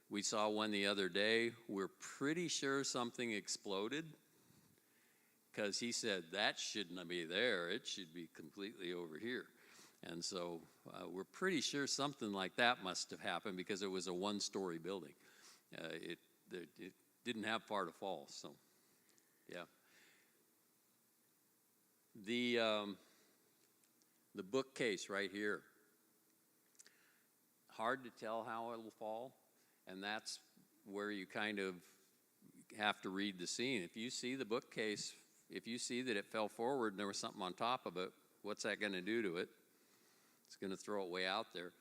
We saw one the other day. We're pretty sure something exploded, because he said that shouldn't be there. It should be completely over here. And so we're pretty sure something like that must have happened, because it was a one-story building. It didn't have far to fall, so yeah. The bookcase right here, hard to tell how it'll fall, and that's where you kind of have to read the scene. If you see the bookcase, if you see that it fell forward and there was something on top of it, what's that going to do to it? It's going to throw it way out there.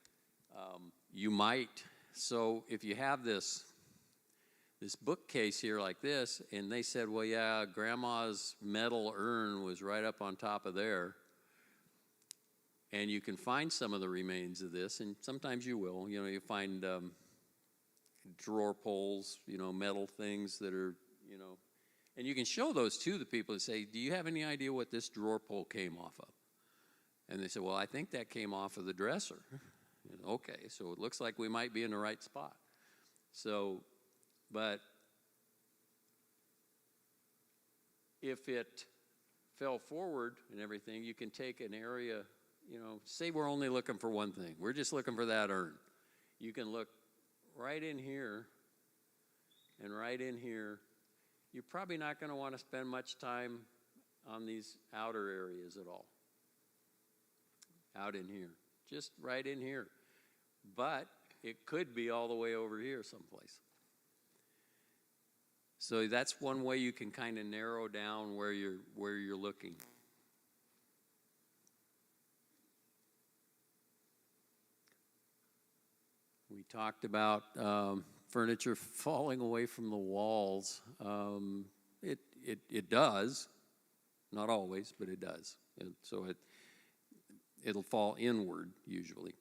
You might, so if you have this bookcase here like this, and they said, well, yeah, Grandma's metal urn was right up on top of there, and you can find some of the remains of this, and sometimes you will. You know, you find drawer pulls, you know, metal things that are, you know, and you can show those to the people and say, do you have any idea what this drawer pull came off of? And they said, well, I think that came off of the dresser. Okay, so it looks like we might be in the right spot. So, but if it fell forward and everything, you can take an area, you know, say we're only looking for one thing. We're just looking for that urn. You can look right in here and right in here. You're probably not going to want to spend much time on these outer areas at all. Out in here, just right in here. But it could be all the way over here someplace. So that's one way you can kind of narrow down where you're looking. We talked about furniture falling away from the walls. It does, not always, but it does. And so it'll fall inward usually.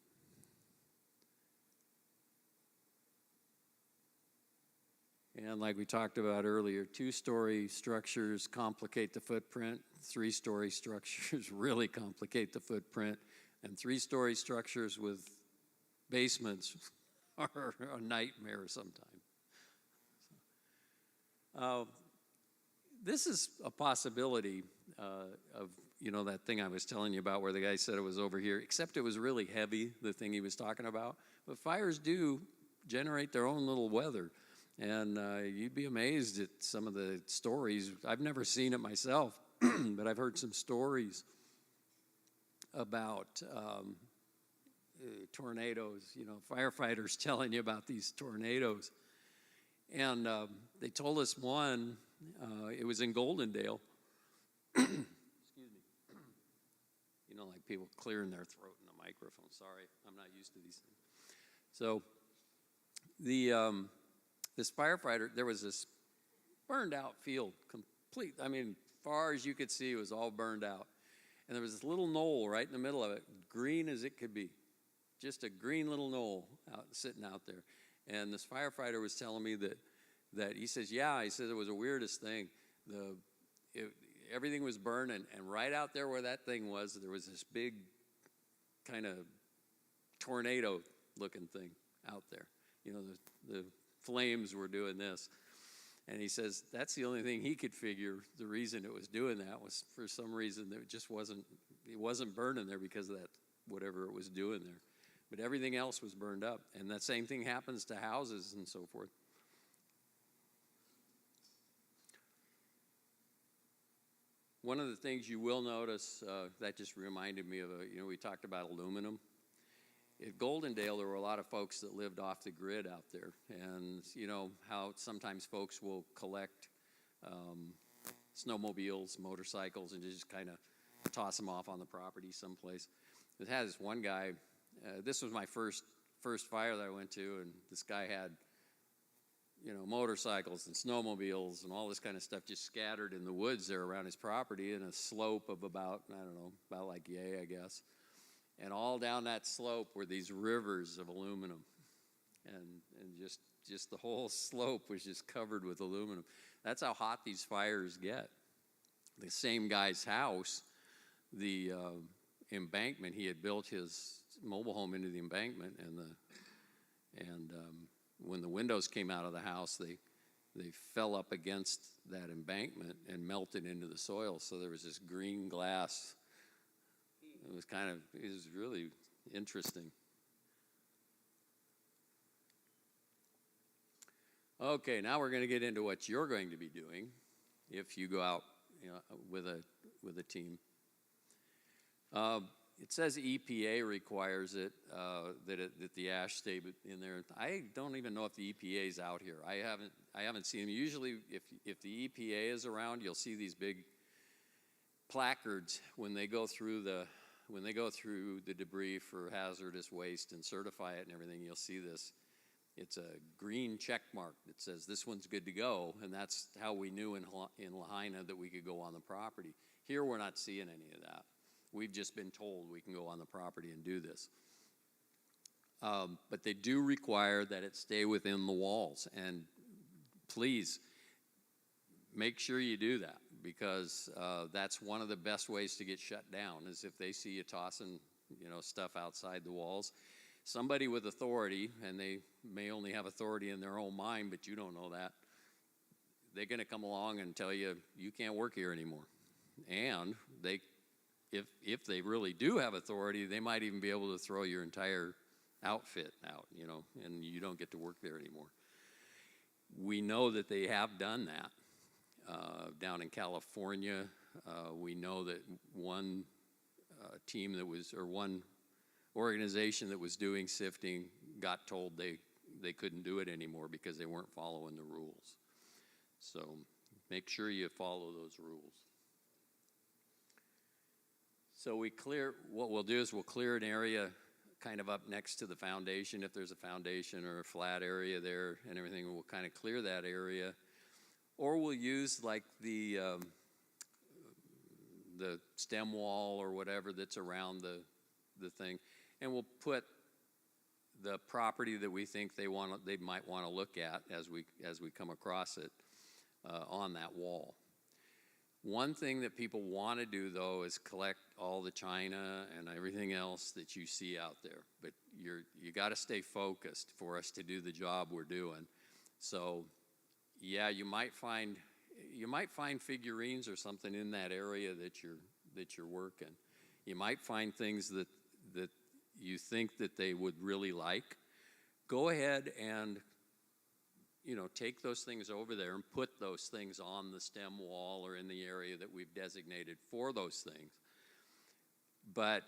And like we talked about earlier, 2-story structures complicate the footprint. 3-story structures really complicate the footprint. And 3-story structures with basements are a nightmare sometimes. This is a possibility of, that thing I was telling you about where the guy said it was over here, except it was really heavy, the thing he was talking about. But fires do generate their own little weather. And you'd be amazed at some of the stories. I've never seen it myself, but I've heard some stories about tornadoes, firefighters telling you about these tornadoes. And they told us one, it was in Goldendale. Excuse me. Like people clearing their throat in the microphone. Sorry, I'm not used to these things. So this firefighter, there was this burned out field, complete. I mean, far as you could see, it was all burned out. And there was this little knoll right in the middle of it, green as it could be. Just a green little knoll sitting out there. And this firefighter was telling me that he says, he says it was the weirdest thing. Everything was burning, and right out there where that thing was, there was this big kind of tornado-looking thing out there. The flames were doing this. And he says that's the only thing he could figure. The reason it was doing that was for some reason that it wasn't burning there because of that, whatever it was doing there. But everything else was burned up. And that same thing happens to houses and so forth. One of the things you will notice, that just reminded me of, we talked about aluminum. At Goldendale, there were a lot of folks that lived off the grid out there. And how sometimes folks will collect snowmobiles, motorcycles, and just kind of toss them off on the property someplace. It had this one guy, this was my first fire that I went to, and this guy had motorcycles and snowmobiles and all this kind of stuff just scattered in the woods there around his property in a slope of about like yay, I guess. And all down that slope were these rivers of aluminum. And just the whole slope was just covered with aluminum. That's how hot these fires get. The same guy's house, the embankment, he had built his mobile home into the embankment, and when the windows came out of the house, they fell up against that embankment and melted into the soil. So there was this green glass. It was really interesting. Okay, now we're going to get into what you're going to be doing if you go out with a team. It says EPA requires it, that the ash stay in there. I don't even know if the EPA is out here. I haven't seen them. Usually, if the EPA is around, you'll see these big placards when they go through the debris for hazardous waste and certify it and everything. You'll see this. It's a green check mark that says this one's good to go, and that's how we knew in Lahaina that we could go on the property. Here, we're not seeing any of that. We've just been told we can go on the property and do this. But they do require that it stay within the walls. And please, make sure you do that, because that's one of the best ways to get shut down is if they see you tossing, stuff outside the walls. Somebody with authority, and they may only have authority in their own mind, but you don't know that, they're going to come along and tell you, you can't work here anymore. And if they really do have authority, they might even be able to throw your entire outfit out, and you don't get to work there anymore. We know that they have done that down in California. We know that one team one organization that was doing sifting got told they couldn't do it anymore because they weren't following the rules. So make sure you follow those rules. So what we'll do is we'll clear an area kind of up next to the foundation. If there's a foundation or a flat area there and everything, we'll kind of clear that area. Or we'll use like the stem wall or whatever that's around the thing. And we'll put the property that we think they might want to look at as we come across it on that wall. One thing that people want to do, though, is collect all the china and everything else else that you see out there. But you got to stay focused for us to do the job we're doing. So, yeah, you might find figurines or something in that area that you're working. You might find things that you think that they would really like. Go ahead and take those things over there and put those things on the stem wall or in the area that we've designated for those things. But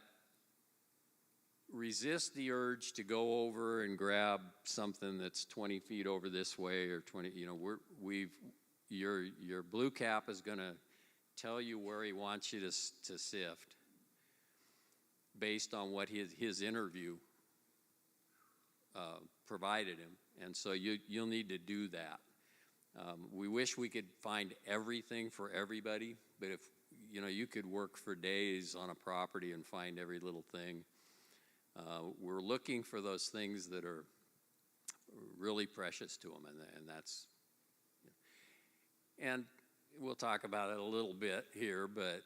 resist the urge to go over and grab something that's 20 feet over this way or 20. Your blue cap is going to tell you where he wants you to sift based on what his interview provided him. And so you'll need to do that. We wish we could find everything for everybody, but if you could work for days on a property and find every little thing. We're looking for those things that are really precious to them, and that's. And we'll talk about it a little bit here, but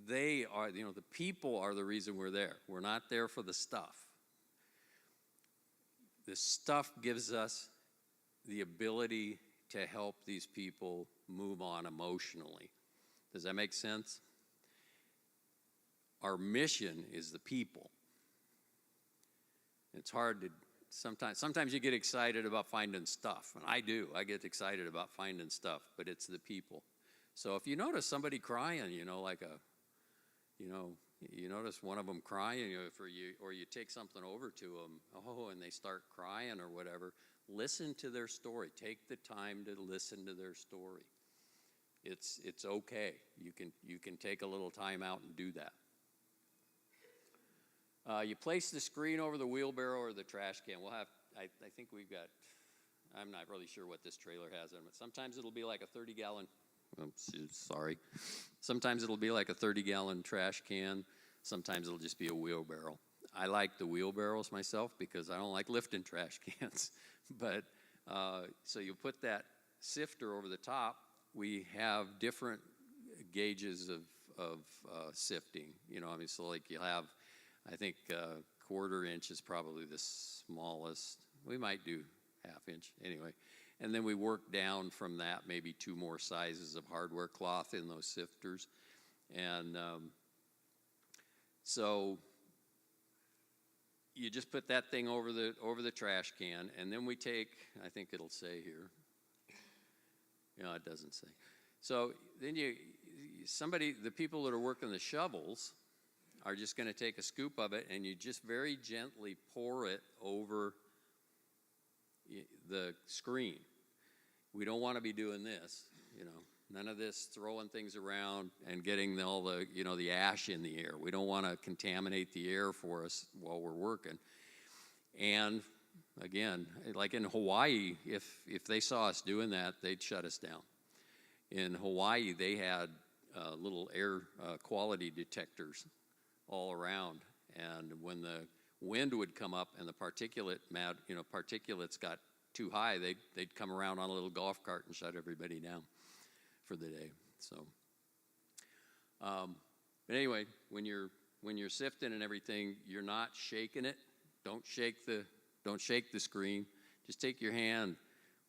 they are, the people are the reason we're there. We're not there for the stuff. The stuff gives us the ability to help these people move on emotionally. Does that make sense? Our mission is the people. It's hard to, sometimes you get excited about finding stuff, and I do. I get excited about finding stuff, but it's the people. So if you notice somebody crying, you notice one of them crying, or you take something over to them, and they start crying or whatever, listen to their story. Take the time to listen to their story. It's okay. You can take a little time out and do that. You place the screen over the wheelbarrow or the trash can. I think we've got, I'm not really sure what this trailer has in it. Sometimes it'll be like a 30-gallon, Sometimes it'll be like a 30-gallon trash can. Sometimes it'll just be a wheelbarrow. I like the wheelbarrows myself because I don't like lifting trash cans. But so you put that sifter over the top. We have different gauges of sifting. So like you'll have, I think, quarter inch is probably the smallest. We might do half inch anyway. And then we work down from that, maybe 2 more sizes of hardware cloth in those sifters. And so you just put that thing over the trash can, and then we take, I think it'll say here. No, it doesn't say. So then the people that are working the shovels are just going to take a scoop of it, and you just very gently pour it over the screen. We don't want to be doing this, none of this throwing things around and getting all the, the ash in the air. We don't want to contaminate the air for us while we're working. And again, like in Hawaii, if they saw us doing that, they'd shut us down. In Hawaii, they had little air quality detectors all around, and when the wind would come up and the particulates got too high, they'd come around on a little golf cart and shut everybody down for the day. So, but anyway, when you're sifting and everything, you're not shaking it. Don't shake the screen. Just take your hand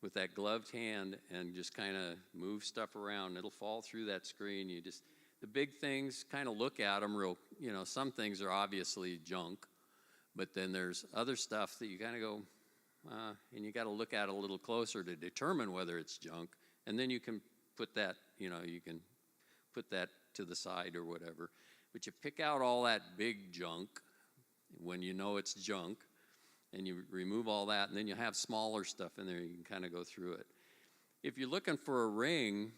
with that gloved hand and just kind of move stuff around. It'll fall through that screen. The big things, kind of look at them real. Some things are obviously junk, but then there's other stuff that you kind of go. And you got to look at it a little closer to determine whether it's junk, and then you can put that, to the side or whatever. But you pick out all that big junk when you know it's junk, and you remove all that, and then you have smaller stuff in there. You can kind of go through it. If you're looking for a ring,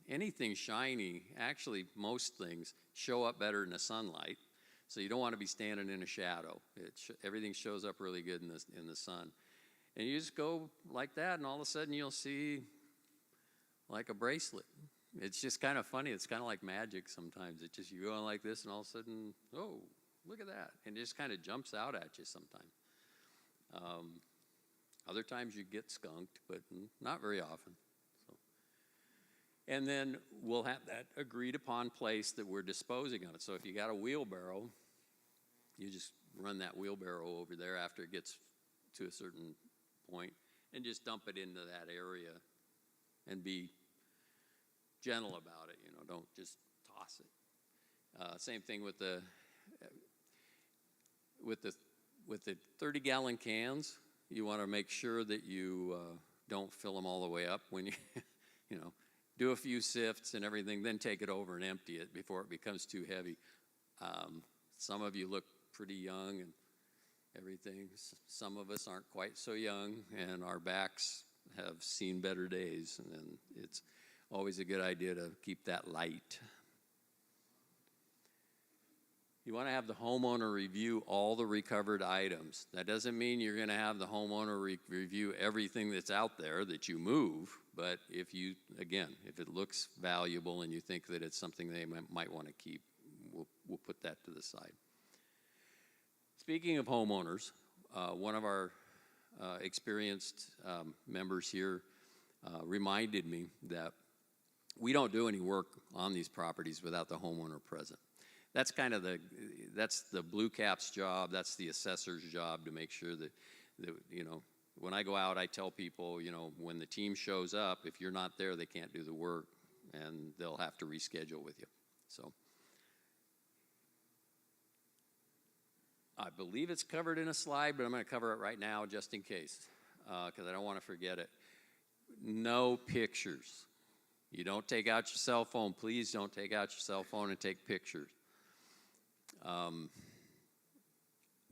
anything shiny, actually most things show up better in the sunlight. So you don't want to be standing in a shadow. Everything shows up really good in the sun. And you just go like that, and all of a sudden you'll see like a bracelet. It's just kind of funny. It's kind of like magic sometimes. You go on like this, and all of a sudden, oh, look at that. And it just kind of jumps out at you sometimes. Other times you get skunked, but not very often. So And then we'll have that agreed upon place that we're disposing of it. So if you got a wheelbarrow, you just run that wheelbarrow over there after it gets to a certain point and just dump it into that area and be gentle about it, don't just toss it. Same thing with the 30-gallon cans. You want to make sure that you don't fill them all the way up when you do a few sifts and everything, then take it over and empty it before it becomes too heavy. Some of you look pretty young and everything. Some of us aren't quite so young, and our backs have seen better days, and it's always a good idea to keep that light. You want to have the homeowner review all the recovered items. That doesn't mean you're going to have the homeowner review everything that's out there that you move, but if it looks valuable and you think that it's something they might want to keep, we'll put that to the side. Speaking of homeowners, one of our experienced members here reminded me that we don't do any work on these properties without the homeowner present. That's that's the Blue Cap's job. That's the assessor's job to make sure that when I go out, I tell people, when the team shows up, if you're not there, they can't do the work, and they'll have to reschedule with you. So I believe it's covered in a slide, but I'm going to cover it right now just in case, because I don't want to forget it. No pictures. You don't take out your cell phone. Please don't take out your cell phone and take pictures.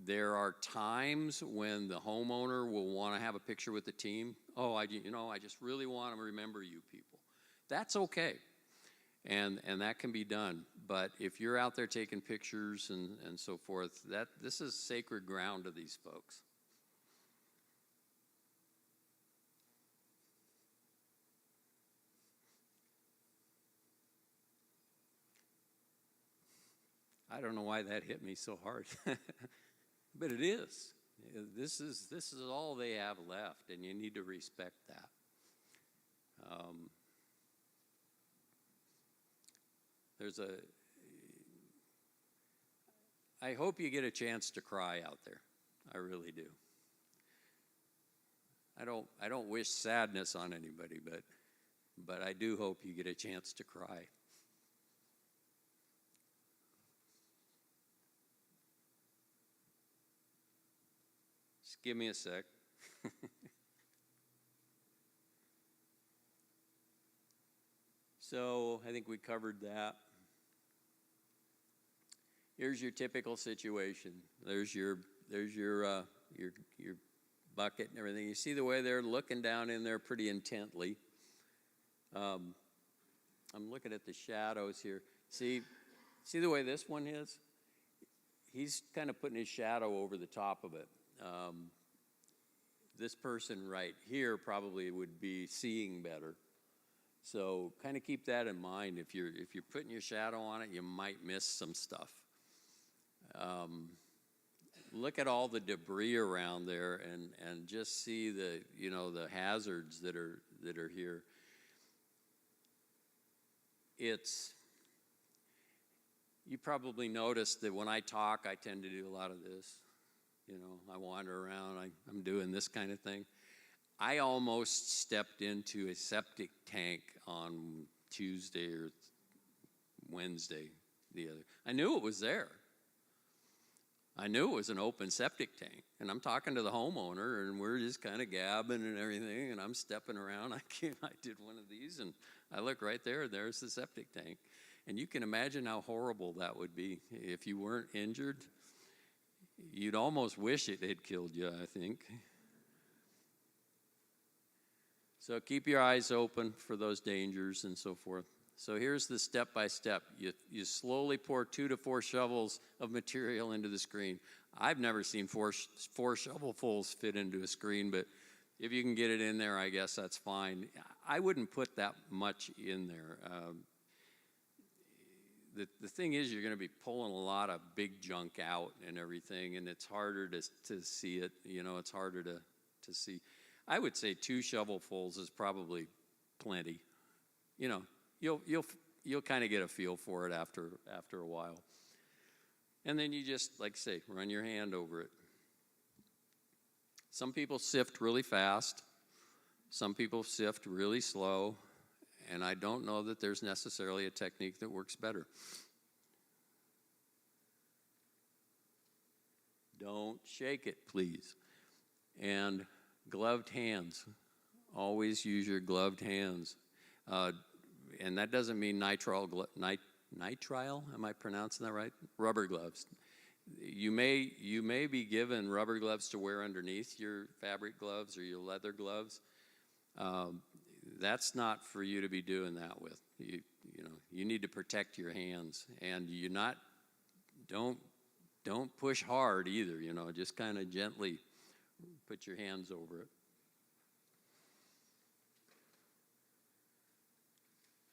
There are times when the homeowner will want to have a picture with the team. Oh, I just really want to remember you people. That's okay, and that can be done. But if you're out there taking pictures and so forth, this is sacred ground to these folks. I don't know why that hit me so hard, but it is. This is all they have left, and you need to respect that. I hope you get a chance to cry out there. I really do. I don't wish sadness on anybody, but I do hope you get a chance to cry. Just give me a sec. So I think we covered that. Here's your typical situation. There's your bucket and everything. You see the way they're looking down in there pretty intently. I'm looking at the shadows here. See the way this one is? He's kind of putting his shadow over the top of it. This person right here probably would be seeing better. So kind of keep that in mind. If you're putting your shadow on it, you might miss some stuff. Look at all the debris around there and just see the hazards that are here. You probably noticed that when I talk, I tend to do a lot of this. I wander around, I'm doing this kind of thing. I almost stepped into a septic tank on Tuesday or Wednesday. I knew it was there. I knew it was an open septic tank, and I'm talking to the homeowner, and we're just kind of gabbing and everything, and I'm stepping around. I did one of these, and I look right there. There's the septic tank, and you can imagine how horrible that would be if you weren't injured. You'd almost wish it had killed you, I think. So keep your eyes open for those dangers and so forth. So here's the step-by-step. You slowly pour 2 to 4 shovels of material into the screen. I've never seen four shovelfuls fit into a screen, but if you can get it in there, I guess that's fine. I wouldn't put that much in there. The thing is, you're going to be pulling a lot of big junk out and everything, and it's harder to see it. It's harder to see. I would say 2 shovelfuls is probably plenty. you'll kind of get a feel for it after a while. And then you just, like I say, run your hand over it. Some people sift really fast. Some people sift really slow. And I don't know that there's necessarily a technique that works better. Don't shake it, please. And gloved hands. Always use your gloved hands. And that doesn't mean nitrile, am I pronouncing that right? Rubber gloves. You may be given rubber gloves to wear underneath your fabric gloves or your leather gloves. That's not for you to be doing that with. You need to protect your hands, and don't push hard either. Just kind of gently put your hands over it.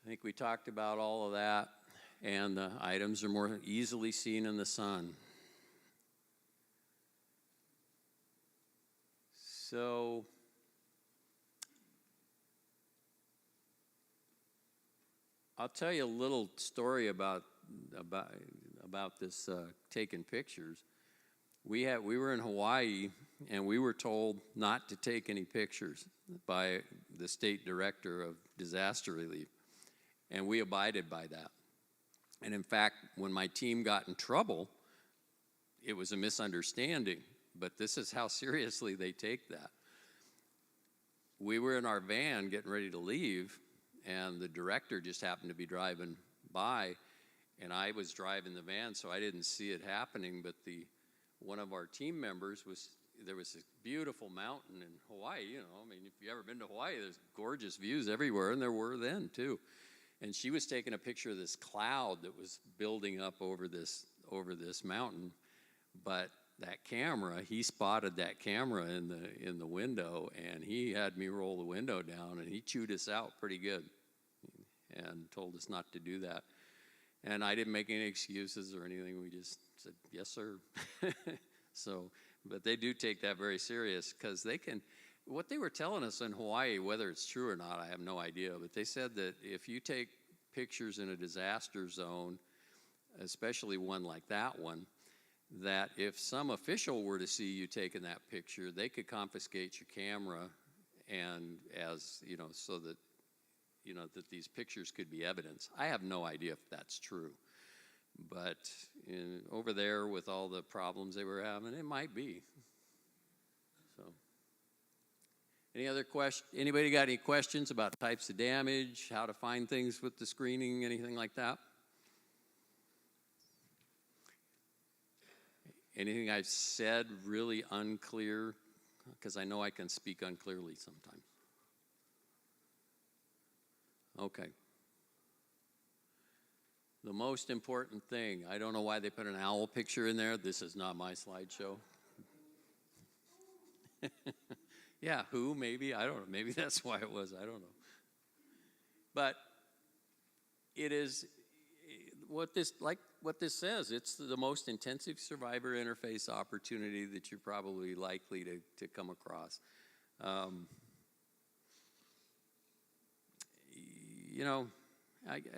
I think we talked about all of that, and the items are more easily seen in the sun. So, I'll tell you a little story about this taking pictures. We were in Hawaii, and we were told not to take any pictures by the state director of disaster relief, and we abided by that. And in fact, when my team got in trouble, it was a misunderstanding, but this is how seriously they take that. We were in our van getting ready to leave, and the director just happened to be driving by, and I was driving the van, so I didn't see it happening, but one of our team members there was this beautiful mountain in Hawaii, if you've ever been to Hawaii, there's gorgeous views everywhere, and there were then too. And she was taking a picture of this cloud that was building up over this mountain, but that camera, he spotted that camera in the window, and he had me roll the window down, and he chewed us out pretty good and told us not to do that. And I didn't make any excuses or anything. We just said, yes, sir. But they do take that very serious, because what they were telling us in Hawaii, whether it's true or not, I have no idea, but they said that if you take pictures in a disaster zone, especially one like that one, that if some official were to see you taking that picture, they could confiscate your camera, and so that that these pictures could be evidence. I have no idea if that's true, but over there with all the problems they were having, it might be. So, anybody got any questions about types of damage, how to find things with the screening, anything like that? Anything I've said really unclear? Because I know I can speak unclearly sometimes. Okay. The most important thing, I don't know why they put an owl picture in there. This is not my slideshow. Yeah, who, maybe? I don't know. Maybe that's why it was. I don't know. But it is what this says. It's the most intensive survivor interface opportunity that you're probably likely to come across. I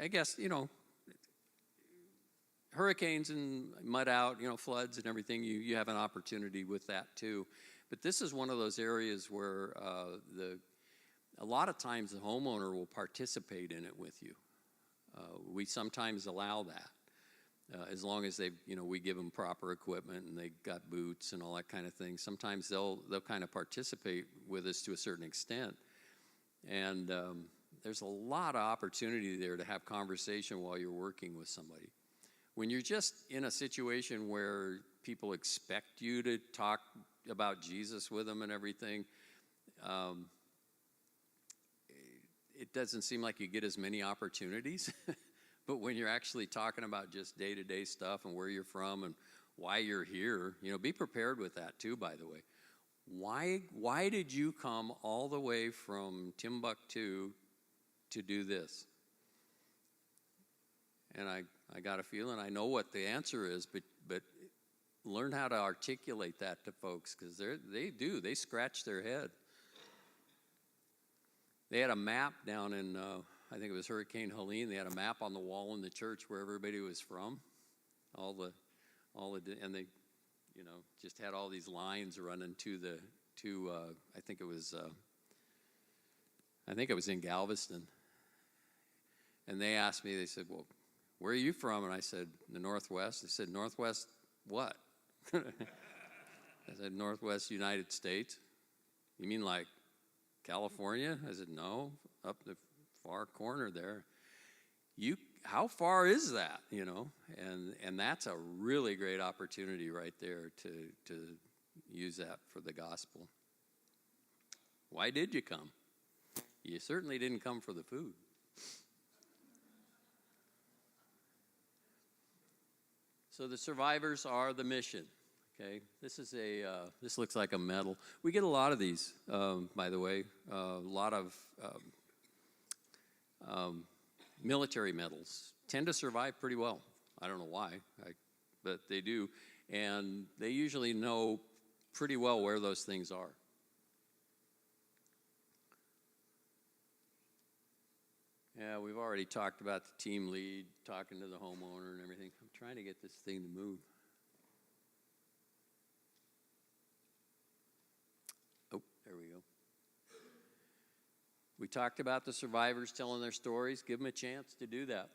guess, hurricanes and mud out, floods and everything, you have an opportunity with that too. But this is one of those areas where a lot of times the homeowner will participate in it with you. We sometimes allow that. As long as we give them proper equipment and they got boots and all that kind of thing. Sometimes they'll kind of participate with us to a certain extent. And there's a lot of opportunity there to have conversation while you're working with somebody. When you're just in a situation where people expect you to talk about Jesus with them and everything, it doesn't seem like you get as many opportunities. But when you're actually talking about just day-to-day stuff and where you're from and why you're here, be prepared with that too, by the way. Why did you come all the way from Timbuktu to do this? And I got a feeling I know what the answer is, but learn how to articulate that to folks, because they scratch their head. They had a map down in I think it was Hurricane Helene. They had a map on the wall in the church where everybody was from, and they, just had all these lines running I think it was in Galveston. And they asked me, they said, well, where are you from? And I said, the Northwest. They said, Northwest what? I said, Northwest United States. You mean like California? I said, no, up the far corner there. How far is that? And that's a really great opportunity right there to use that for the gospel. Why did you come? You certainly didn't come for the food. So the survivors are the mission. Okay, this looks like a medal. We get a lot of these, by the way. A lot of military medals tend to survive pretty well. I don't know why, but they do, and they usually know pretty well where those things are. Yeah, we've already talked about the team lead, talking to the homeowner and everything. I'm trying to get this thing to move. Oh, there we go. We talked about the survivors telling their stories. Give them a chance to do that.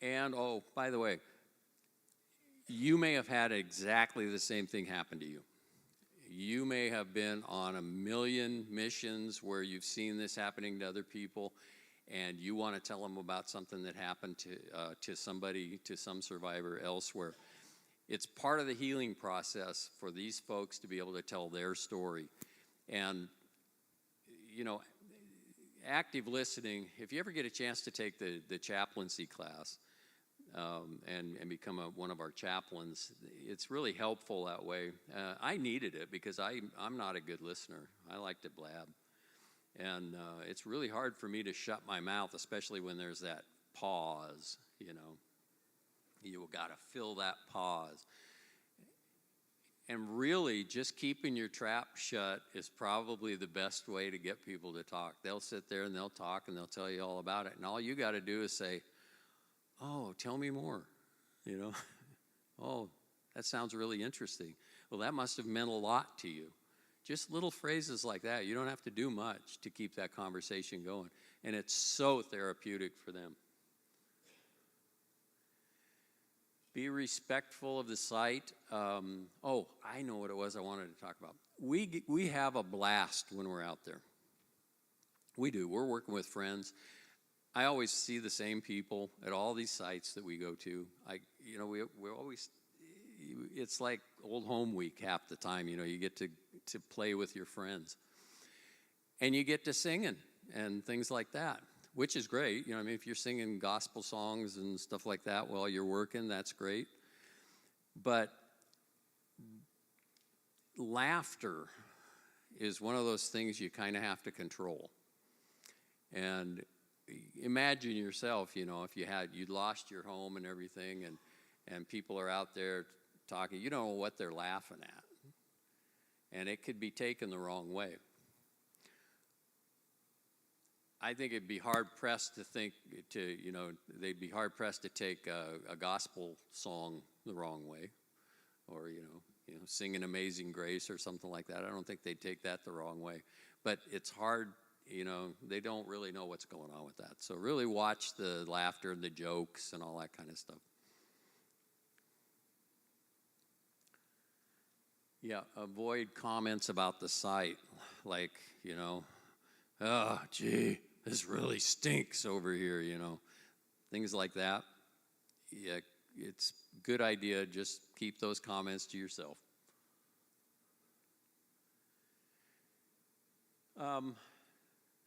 And, oh, by the way, you may have had exactly the same thing happen to you. You may have been on a million missions where you've seen this happening to other people, and you want to tell them about something that happened to somebody, to some survivor elsewhere. It's part of the healing process for these folks to be able to tell their story. And, active listening, if you ever get a chance to take the chaplaincy class and become one of our chaplains, it's really helpful that way. I needed it because I'm not a good listener. I like to blab. And it's really hard for me to shut my mouth, especially when there's that pause, You've got to fill that pause. And really, just keeping your trap shut is probably the best way to get people to talk. They'll sit there and they'll talk and they'll tell you all about it. And all you got to do is say, oh, tell me more, Oh, that sounds really interesting. Well, that must have meant a lot to you. Just little phrases like that. You don't have to do much to keep that conversation going. And it's so therapeutic for them. Be respectful of the site. I know what it was I wanted to talk about. We have a blast when we're out there. We do. We're working with friends. I always see the same people at all these sites that we go to. We always, it's like old home week half the time. You get to play with your friends. And you get to singing and things like that, which is great. If you're singing gospel songs and stuff like that while you're working, that's great. But laughter is one of those things you kind of have to control. And imagine yourself, if you'd lost your home and everything, and people are out there talking, you don't know what they're laughing at. And it could be taken the wrong way. I think it'd be hard-pressed they'd be hard-pressed to take a gospel song the wrong way, or, sing an Amazing Grace or something like that. I don't think they'd take that the wrong way. But it's hard, they don't really know what's going on with that. So really watch the laughter and the jokes and all that kind of stuff. Yeah, avoid comments about the site, like, oh, gee, this really stinks over here, things like that. Yeah, it's a good idea, just keep those comments to yourself.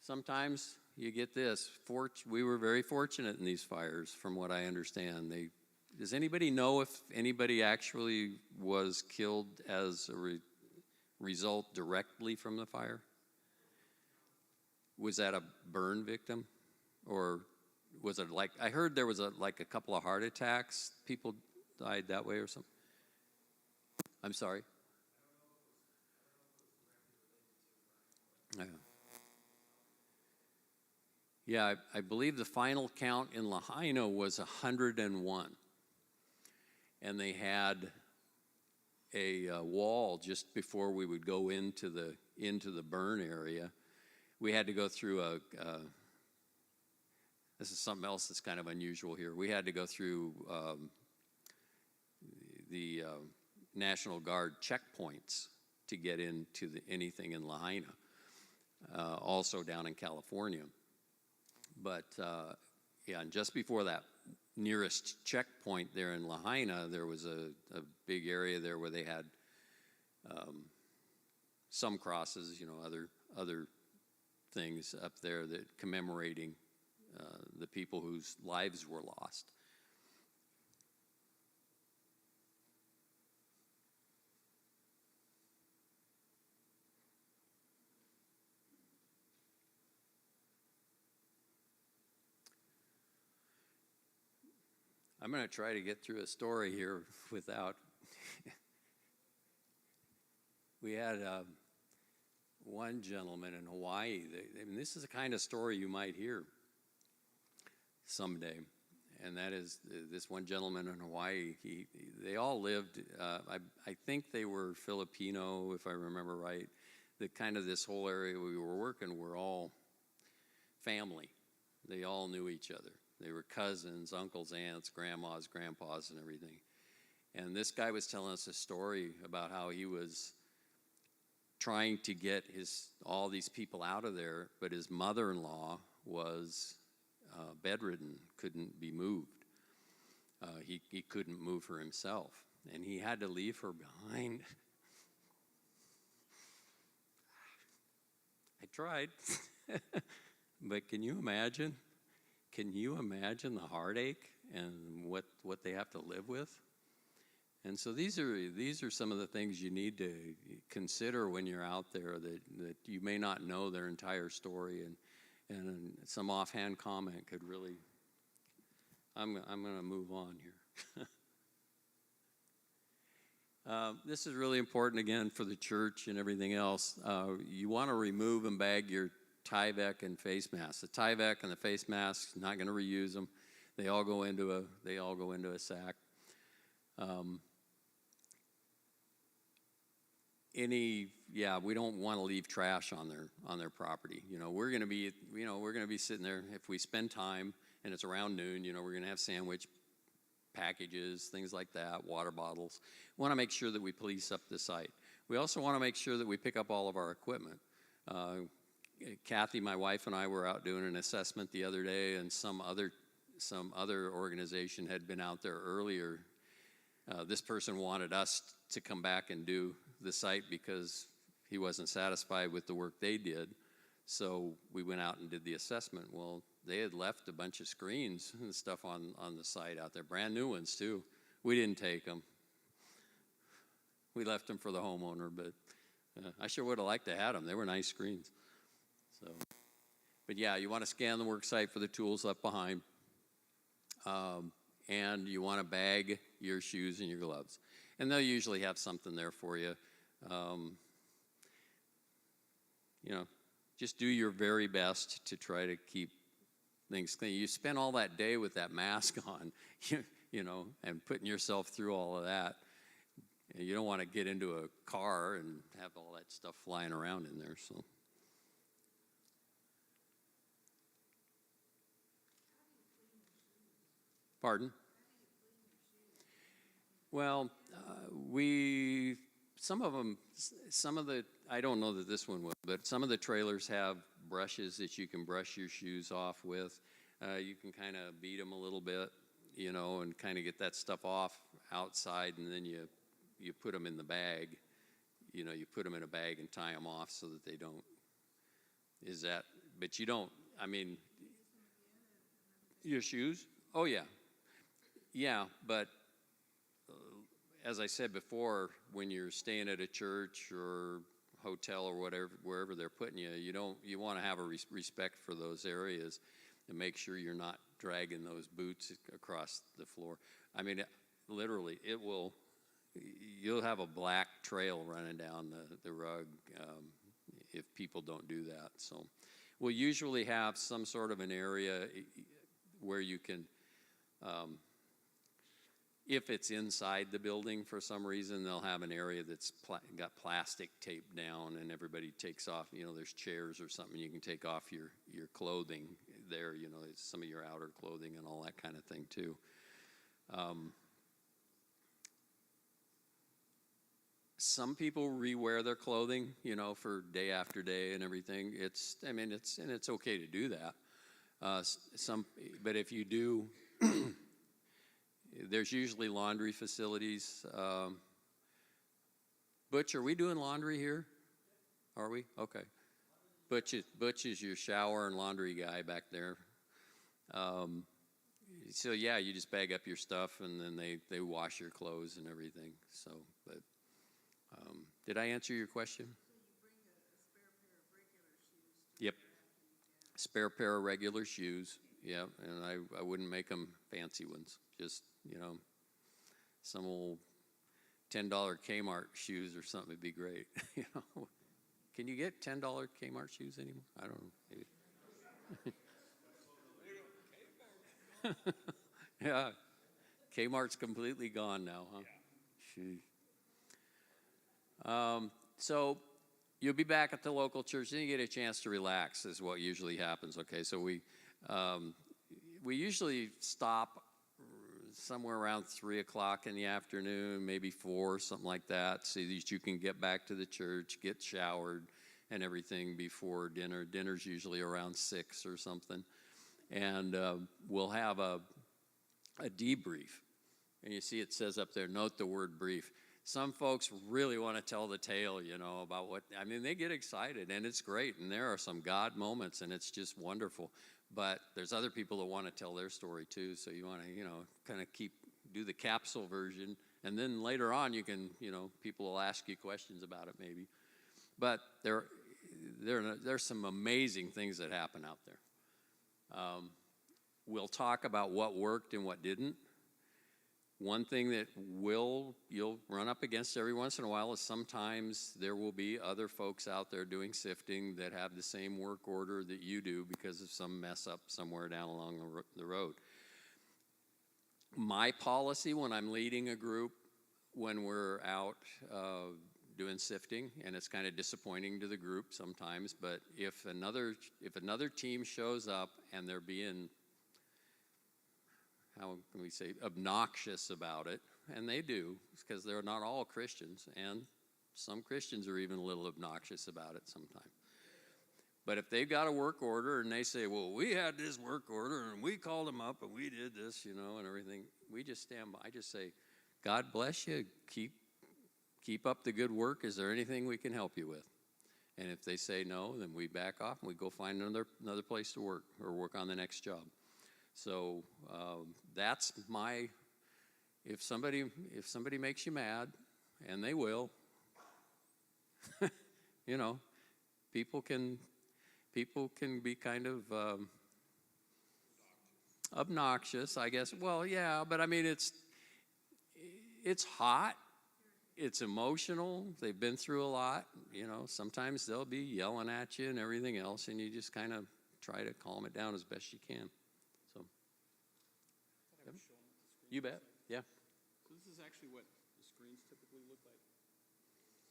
Sometimes you get this. We were very fortunate in these fires, from what I understand. Does anybody know if anybody actually was killed as a result directly from the fire? Was that a burn victim? Or was it I heard there was a couple of heart attacks. People died that way or something. I'm sorry? Yeah, I believe the final count in Lahaina was 101. And they had a wall just before we would go into the burn area. We had to go through this is something else that's kind of unusual here. We had to go through the National Guard checkpoints to get into anything in Lahaina, also down in California. But yeah, and just before that nearest checkpoint there in Lahaina, there was a big area there where they had some crosses, other things up there that commemorating the people whose lives were lost. I'm going to try to get through a story here without. We had one gentleman in Hawaii. This is the kind of story you might hear someday, and that is this one gentleman in Hawaii. They all lived. I think they were Filipino, if I remember right. This whole area we were working were all family. They all knew each other. They were cousins, uncles, aunts, grandmas, grandpas, and everything. And this guy was telling us a story about how he was trying to get all these people out of there, but his mother-in-law was bedridden, couldn't be moved. He couldn't move her himself, and he had to leave her behind. I tried, but can you imagine? Can you imagine the heartache and what they have to live with? And so these are some of the things you need to consider when you're out there, that you may not know their entire story, and some offhand comment could really. I'm going to move on here. This is really important again for the church and everything else. You want to remove and bag your Tyvek and face masks. The Tyvek and the face masks, not going to reuse them. They all go into a sack. We don't want to leave trash on their property. We're going to be sitting there if we spend time and it's around noon. We're going to have sandwich packages, things like that, water bottles. We want to make sure that we police up the site. We also want to make sure that we pick up all of our equipment. Kathy, my wife, and I were out doing an assessment the other day, and some other organization had been out there earlier. This person wanted us to come back and do the site because he wasn't satisfied with the work they did. So we went out and did the assessment. Well, they had left a bunch of screens and stuff on the site out there, brand new ones too. We didn't take them. We left them for the homeowner, but I sure would have liked to have them. They were nice screens. So, but yeah, you want to scan the work site for the tools left behind, and you want to bag your shoes and your gloves. And they'll usually have something there for you. Just do your very best to try to keep things clean. You spend all that day with that mask on, and putting yourself through all of that. And you don't want to get into a car and have all that stuff flying around in there. So. Pardon? Well, some of the, I don't know that this one will, but some of the trailers have brushes that you can brush your shoes off with. You can kind of beat them a little bit, and kind of get that stuff off outside, and then you put them in the bag. You put them in a bag and tie them off so that they don't, but you don't, your shoes? Oh, yeah. Yeah, but as I said before, when you're staying at a church or hotel or whatever, wherever they're putting you, you want to have a respect for those areas and make sure you're not dragging those boots across the floor. Literally, you'll have a black trail running down the rug if people don't do that. So we'll usually have some sort of an area where you can, if it's inside the building for some reason, they'll have an area that's got plastic taped down, and everybody takes off, there's chairs or something, you can take off your clothing there, some of your outer clothing and all that kind of thing too. Some people rewear their clothing, for day after day and everything. It's okay to do that. But if you do, there's usually laundry facilities. Butch, are we doing laundry here? Are we? Okay. Butch is your shower and laundry guy back there. So yeah, you just bag up your stuff and then they wash your clothes and everything. So, but did I answer your question? Yep. Spare pair of regular shoes. Yeah, and I wouldn't make them fancy ones. Just, some old $10 Kmart shoes or something would be great. Can you get $10 Kmart shoes anymore? I don't know. Maybe. Yeah. Kmart's completely gone now, huh? Sheesh. So you'll be back at the local church, then you get a chance to relax is what usually happens. Okay, so we usually stop somewhere around 3 o'clock in the afternoon, maybe 4, something like that, so that you can get back to the church, get showered and everything before dinner. Dinner's usually around 6 or something. And we'll have a debrief. And you see it says up there, note the word brief. Some folks really want to tell the tale, about they get excited, and it's great, and there are some God moments, and it's just wonderful. But there's other people that want to tell their story too, so you want to, kind of do the capsule version, and then later on you can, people will ask you questions about it maybe. But there's some amazing things that happen out there. We'll talk about what worked and what didn't. One thing that you'll run up against every once in a while is sometimes there will be other folks out there doing sifting that have the same work order that you do because of some mess up somewhere down along the road. My policy when I'm leading a group, when we're out doing sifting, and it's kind of disappointing to the group sometimes, but if another team shows up and they're being, how can we say, obnoxious about it, and they do, because they're not all Christians, and some Christians are even a little obnoxious about it sometimes. But if they've got a work order and they say, well, we had this work order and we called them up and we did this, and everything, we just stand by. I just say, God bless you, keep up the good work. Is there anything we can help you with? And if they say no, then we back off and we go find another place to work or work on the next job. So that's if somebody makes you mad, and they will, people can be kind of obnoxious, I guess. Well, yeah, but it's hot. It's emotional. They've been through a lot. Sometimes they'll be yelling at you and everything else, and you just kind of try to calm it down as best you can. So, yep. You bet. Yeah. So this is actually what the screens typically look like.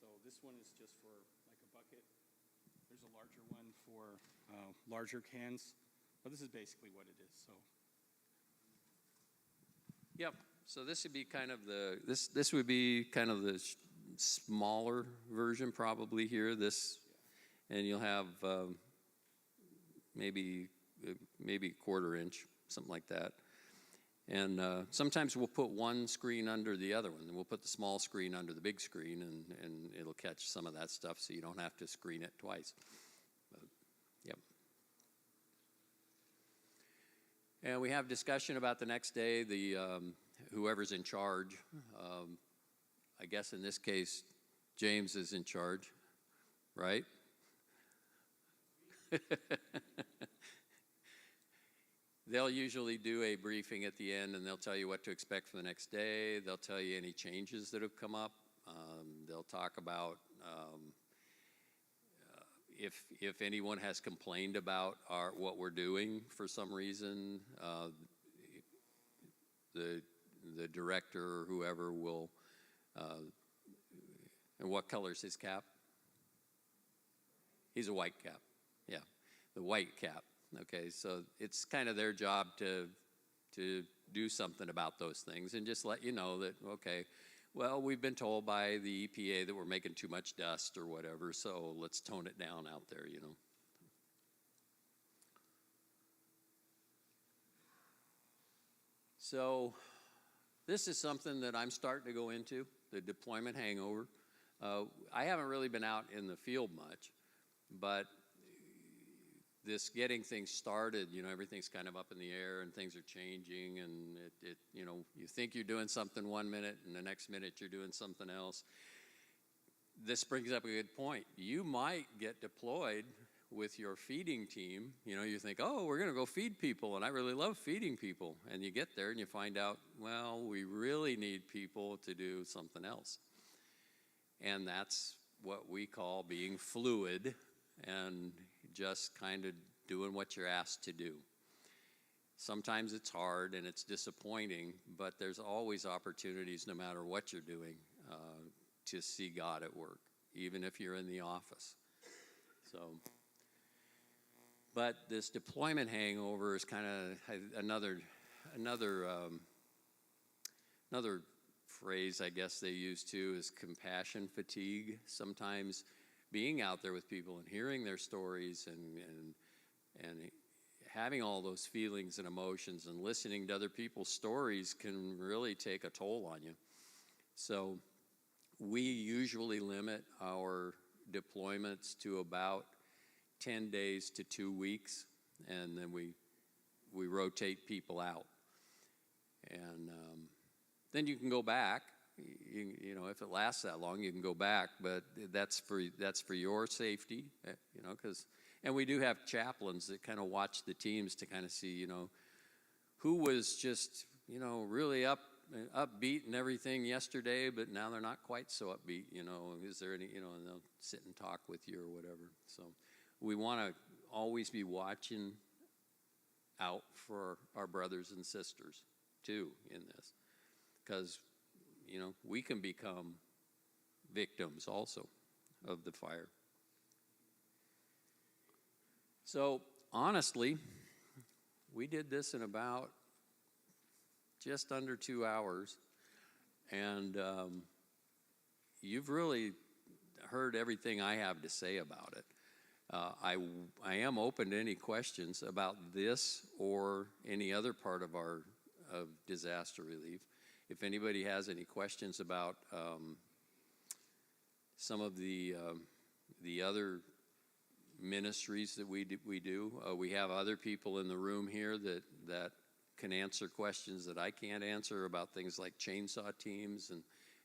So this one is just for like a bucket. There's a larger one for larger cans, but this is basically what it is. So. Yep. So this would be kind of the smaller version probably here. And you'll have maybe quarter inch, something like that. And sometimes we'll put one screen under the other one. We'll put the small screen under the big screen, and it'll catch some of that stuff, so you don't have to screen it twice. But, yep. And we have discussion about the next day. Whoever's in charge, I guess in this case, James is in charge, right? They'll usually do a briefing at the end, and they'll tell you what to expect for the next day. They'll tell you any changes that have come up. They'll talk about if anyone has complained about what we're doing for some reason, the director or whoever will. And what color is his cap? He's a white cap. Yeah, the white cap. Okay, so it's kind of their job to do something about those things and just let you know that, okay, well, we've been told by the EPA that we're making too much dust or whatever, so let's tone it down out there, you know. So this is something that I'm starting to go into, the deployment hangover. I haven't really been out in the field much, but this getting things started, you know, everything's kind of up in the air and things are changing, and you know, you think you're doing something one minute and the next minute you're doing something else. This brings up a good point. You might get deployed with your feeding team. You know, you think, oh, we're going to go feed people, and I really love feeding people. And you get there and you find out, well, we really need people to do something else. And that's what we call being fluid and just kind of doing what you're asked to do. Sometimes it's hard and it's disappointing, but there's always opportunities no matter what you're doing to see God at work, even if you're in the office. So, but this deployment hangover is kind of another phrase I guess they use too, is compassion fatigue. Sometimes being out there with people and hearing their stories and having all those feelings and emotions and listening to other people's stories can really take a toll on you. So we usually limit our deployments to about 10 days to 2 weeks, and then we rotate people out. And then you can go back. You know, if it lasts that long, you can go back, but that's for your safety, you know, and we do have chaplains that kind of watch the teams to kind of see, you know, who was just, you know, really upbeat and everything yesterday, but now they're not quite so upbeat, you know, is there any, you know, and they'll sit and talk with you or whatever. So we want to always be watching out for our brothers and sisters too in this, because you know, we can become victims also of the fire. So honestly, we did this in about just under 2 hours, and you've really heard everything I have to say about it. I am open to any questions about this or any other part of our disaster relief. If anybody has any questions about some of the other ministries that we do, we have other people in the room here that can answer questions that I can't answer about things like chainsaw teams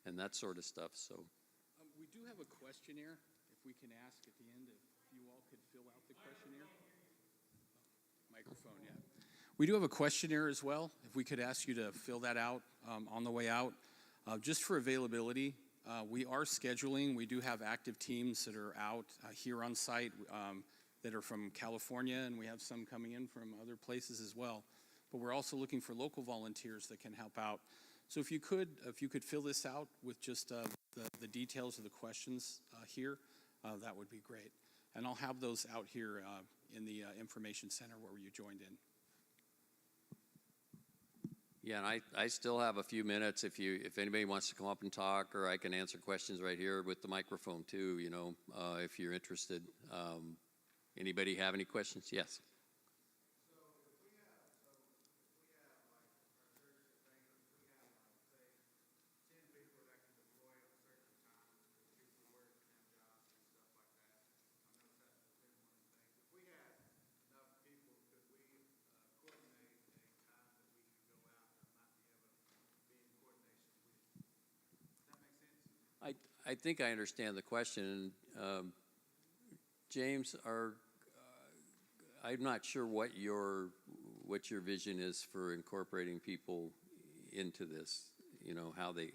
and that sort of stuff. So we do have a questionnaire. If we can ask at the end if you all could fill out the questionnaire. Microphone, yeah. We do have a questionnaire as well. If we could ask you to fill that out on the way out. Just for availability, we are scheduling. We do have active teams that are out here on site that are from California, and we have some coming in from other places as well. But we're also looking for local volunteers that can help out. So if you could fill this out with just the details of the questions here, that would be great. And I'll have those out here in the information center where you joined in. yeah, and I still have a few minutes if anybody wants to come up and talk, or I can answer questions right here with the microphone too, you know, if you're interested. Anybody have any questions? Yes. I think I understand the question. James, I'm not sure what your vision is for incorporating people into this. You know, how they.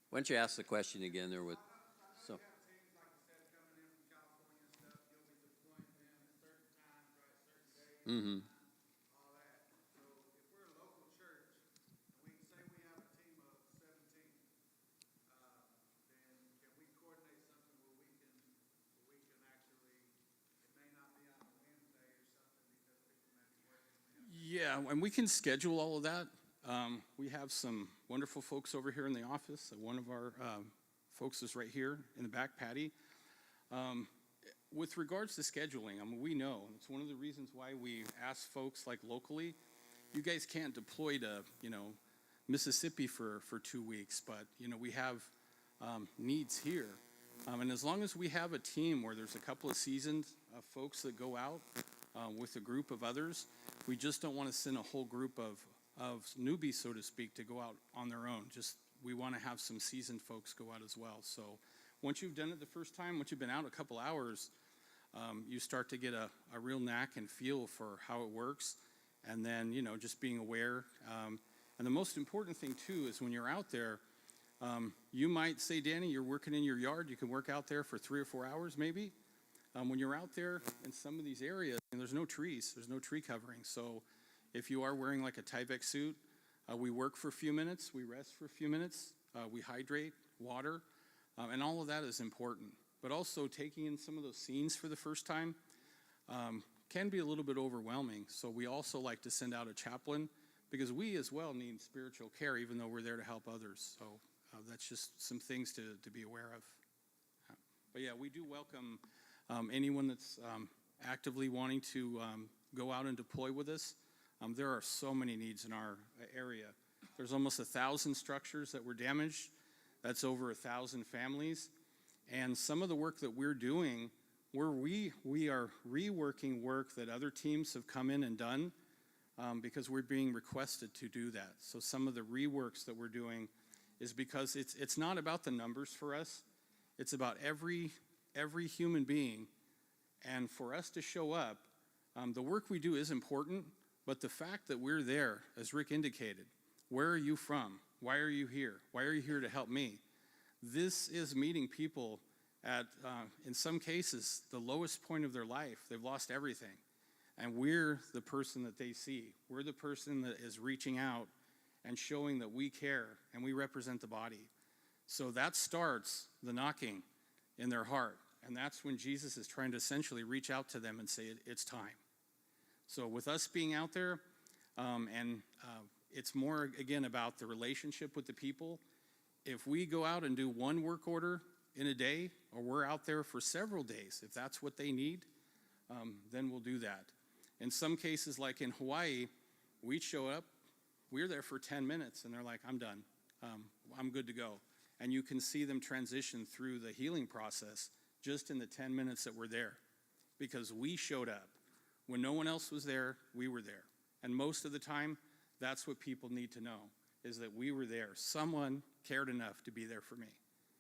Why don't you ask the question again there with? So. Mm-hmm. all that. So if we're a local church, and we say we have a team of 17, then can we coordinate something where we can actually, it may not be on a Wednesday or something because people may be working. Yeah, and we can schedule all of that. We have some wonderful folks over here in the office. One of our folks is right here in the back, Patty. With regards to scheduling, I mean, we know, it's one of the reasons why we ask folks like locally, you guys can't deploy to, Mississippi for 2 weeks, but, we have needs here. And as long as we have a team where there's a couple of seasoned folks that go out with a group of others, we just don't want to send a whole group of newbies, so to speak, to go out on their own. Just, we want to have some seasoned folks go out as well. So once you've done it the first time, once you've been out a couple hours, you start to get a real knack and feel for how it works. And then, just being aware. And the most important thing, too, is when you're out there, you might say, Danny, you're working in your yard. You can work out there for 3 or 4 hours, maybe. When you're out there in some of these areas, and there's no trees, there's no tree covering. So if you are wearing like a Tyvek suit, we work for a few minutes, we rest for a few minutes, we hydrate, water, and all of that is important. But also taking in some of those scenes for the first time can be a little bit overwhelming. So we also like to send out a chaplain because we as well need spiritual care, even though we're there to help others. So that's just some things to be aware of. But yeah, we do welcome anyone that's actively wanting to go out and deploy with us. There are so many needs in our area. There's almost 1,000 structures that were damaged. That's over 1,000 families. And some of the work that we're doing, we are reworking work that other teams have come in and done because we're being requested to do that. So some of the reworks that we're doing is because it's not about the numbers for us. It's about every human being. And for us to show up, the work we do is important, but the fact that we're there, as Rick indicated, where are you from? Why are you here? Why are you here to help me? This is meeting people at, in some cases, the lowest point of their life. They've lost everything. And we're the person that they see. We're the person that is reaching out and showing that we care and we represent the body. So that starts the knocking in their heart. And that's when Jesus is trying to essentially reach out to them and say, it's time. So with us being out there, it's more, again, about the relationship with the people. If we go out and do one work order in a day, or we're out there for several days, if that's what they need, then we'll do that. In some cases, like in Hawaii, we show up, we're there for 10 minutes, and they're like, I'm done. I'm good to go. And you can see them transition through the healing process just in the 10 minutes that we're there, because we showed up. When no one else was there, we were there. And most of the time, that's what people need to know, is that we were there. Someone cared enough to be there for me.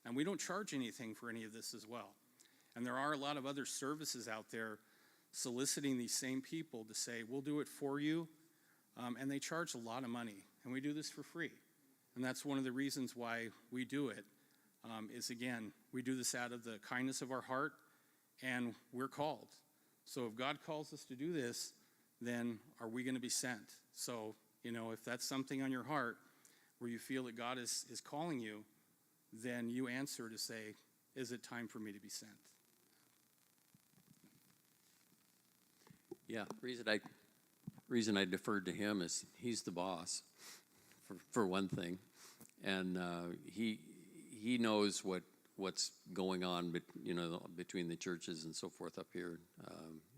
And we don't charge anything for any of this as well. And there are a lot of other services out there soliciting these same people to say, we'll do it for you. And they charge a lot of money. And we do this for free. And that's one of the reasons why we do it, is, again, we do this out of the kindness of our heart, and we're called. So if God calls us to do this, then are we going to be sent? So, if that's something on your heart where you feel that God is calling you, then you answer to say, is it time for me to be sent? Yeah, reason I deferred to him is he's the boss, for one thing, and he knows what's going on, between the churches and so forth up here,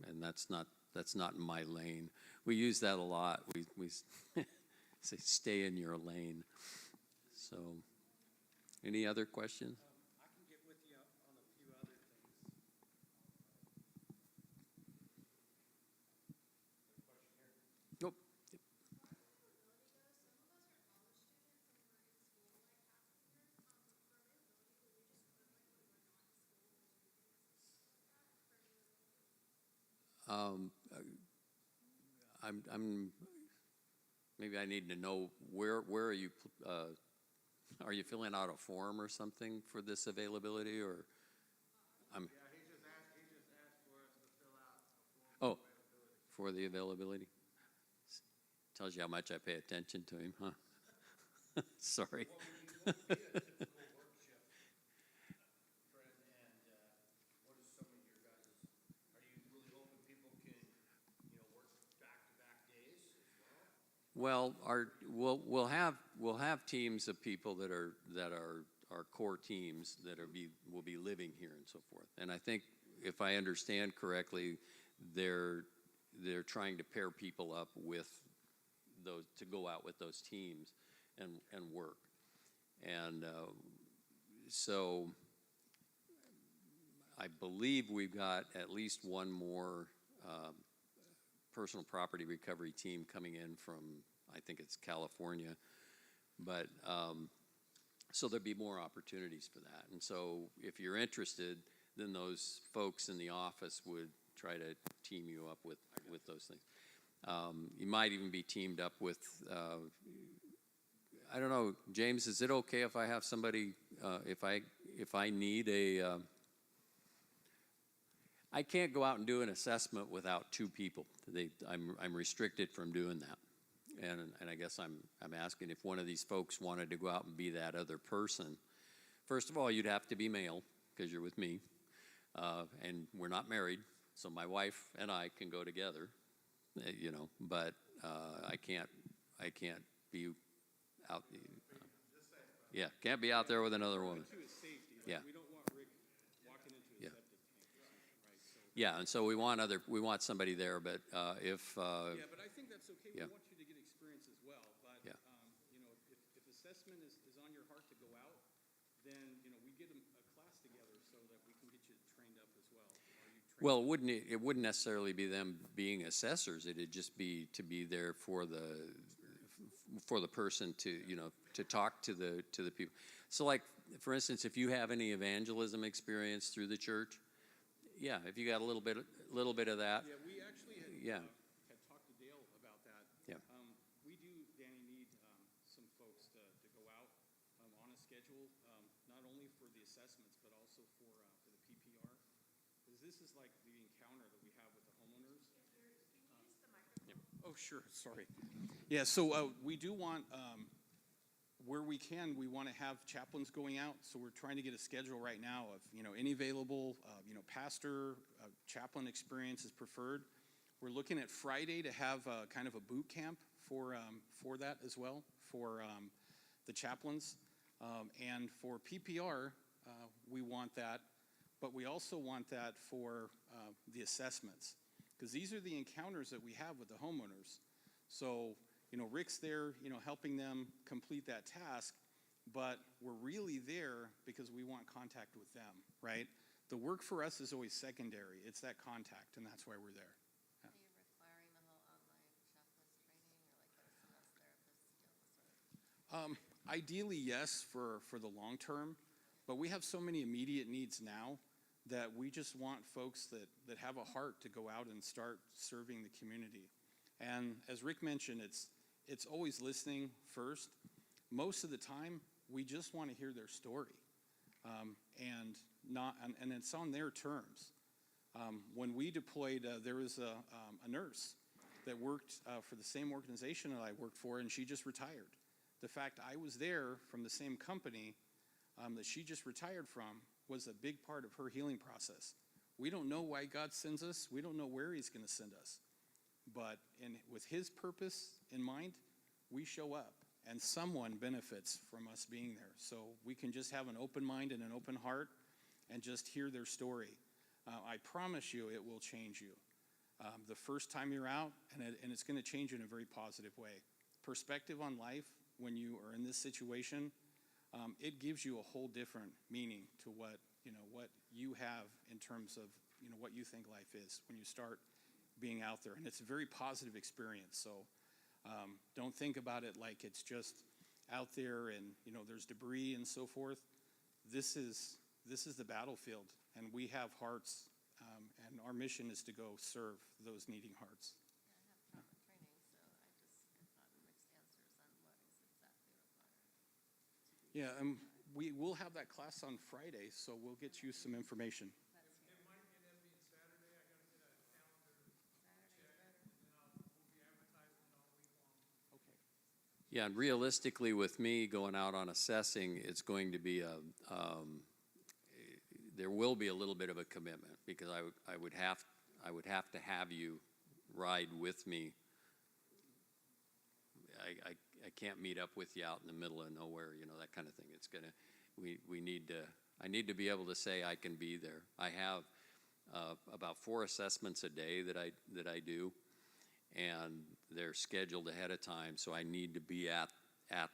and that's not in my lane. We use that a lot. We say stay in your lane. So, any other questions? I can get with you on a few other things. Nope. I'm maybe I need to know where are you filling out a form or something for this availability, or Yeah, he just asked for us to fill out a form oh, of availability. for the availability. Tells you how much I pay attention to him, huh? Sorry. Well, we'll have teams of people that are our core teams that will be living here and so forth. And I think if I understand correctly, they're trying to pair people up with those to go out with those teams and work. And so I believe we've got at least one more personal property recovery team coming in from, I think it's California, but so there'll be more opportunities for that. And so if you're interested, then those folks in the office would try to team you up with those things. You might even be teamed up with, I don't know, James, is it okay if I have somebody, if I need a, I can't go out and do an assessment without two people. I'm restricted from doing that. And I guess I'm asking if one of these folks wanted to go out and be that other person. First of all, you'd have to be male because you're with me, and we're not married, so my wife and I can go together, you know. But I can't be out. Yeah, can't be out there with another woman. Yeah. We don't want Rick walking into a Yeah. septic tank or something, right? So, Yeah, and so we want somebody there, but if yeah, but I think that's okay. yeah. We want you to get experience as well. But, Yeah. you know, if assessment is on your heart to go out, then, you know, we get a class together so that we can get you trained up as well. Are you trained? Well, it wouldn't necessarily be them being assessors. It'd just be to be there for the person to, you know, to talk to the people. So, like, for instance, if you have any evangelism experience through the church, yeah, if you got a little bit of that, Yeah, we actually yeah. had talked to Dale about that. Yeah. We do, Danny, need some folks to go out on a schedule, not only for the assessments, but also for the PPR. Because this is like the encounter that we have with the homeowners. Oh, sure, sorry. Yeah, so we do want, where we can, we want to have chaplains going out. So we're trying to get a schedule right now of, you know, any available, you know, pastor, chaplain experience is preferred. We're looking at Friday to have kind of a boot camp for that as well, for the chaplains. And for PPR, we want that, but we also want that for the assessments. Because these are the encounters that we have with the homeowners. So, you know, Rick's there, you know, helping them complete that task, but we're really there because we want contact with them, right? The work for us is always secondary. It's that contact, and that's why we're there. Are you requiring the whole online chaplain's training, or like a SMS therapist skills? Ideally, yes, for the long term, but we have so many immediate needs now that we just want folks that have a heart to go out and start serving the community. And as Rick mentioned, it's always listening first. Most of the time, we just want to hear their story, and it's on their terms. When we deployed, there was a nurse that worked for the same organization that I worked for, and she just retired. The fact I was there from the same company that she just retired from was a big part of her healing process. We don't know why God sends us. We don't know where he's going to send us. But with his purpose in mind, we show up, and someone benefits from us being there. So we can just have an open mind and an open heart and just hear their story. I promise you it will change you. The first time you're out, and it's going to change you in a very positive way. Perspective on life when you are in this situation, it gives you a whole different meaning to what you have in terms of, you know, what you think life is when you start being out there. And it's a very positive experience. So don't think about it like it's just out there and, you know, there's debris and so forth. This is the battlefield, and we have hearts, and our mission is to go serve those needing hearts. Yeah, I have trauma training, so I thought Rick's answers on what is exactly required. Yeah, we will have that class on Friday, so we'll get you some information. Saturday is better. Yeah, and realistically, with me going out on assessing, it's going to be there will be a little bit of a commitment, because I would have to have you ride with me. I can't meet up with you out in the middle of nowhere, that kind of thing. It's gonna, I need to be able to say I can be there. I have about 4 assessments a day that I do, and they're scheduled ahead of time, so I need to be at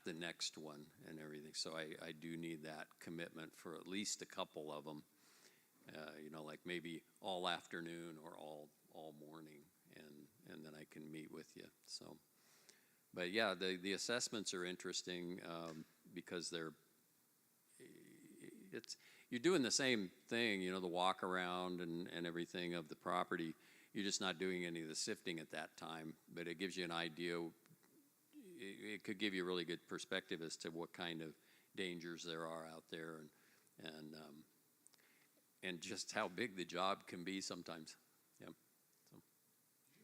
the next one and everything. So I do need that commitment for at least a couple of them, like maybe all afternoon or all morning, and then I can meet with you. So, but yeah, the assessments are interesting because you're doing the same thing, the walk around and everything of the property. You're just not doing any of the sifting at that time, but it gives you an idea. It could give you a really good perspective as to what kind of dangers there are out there, and just how big the job can be sometimes. Yeah. So. Do you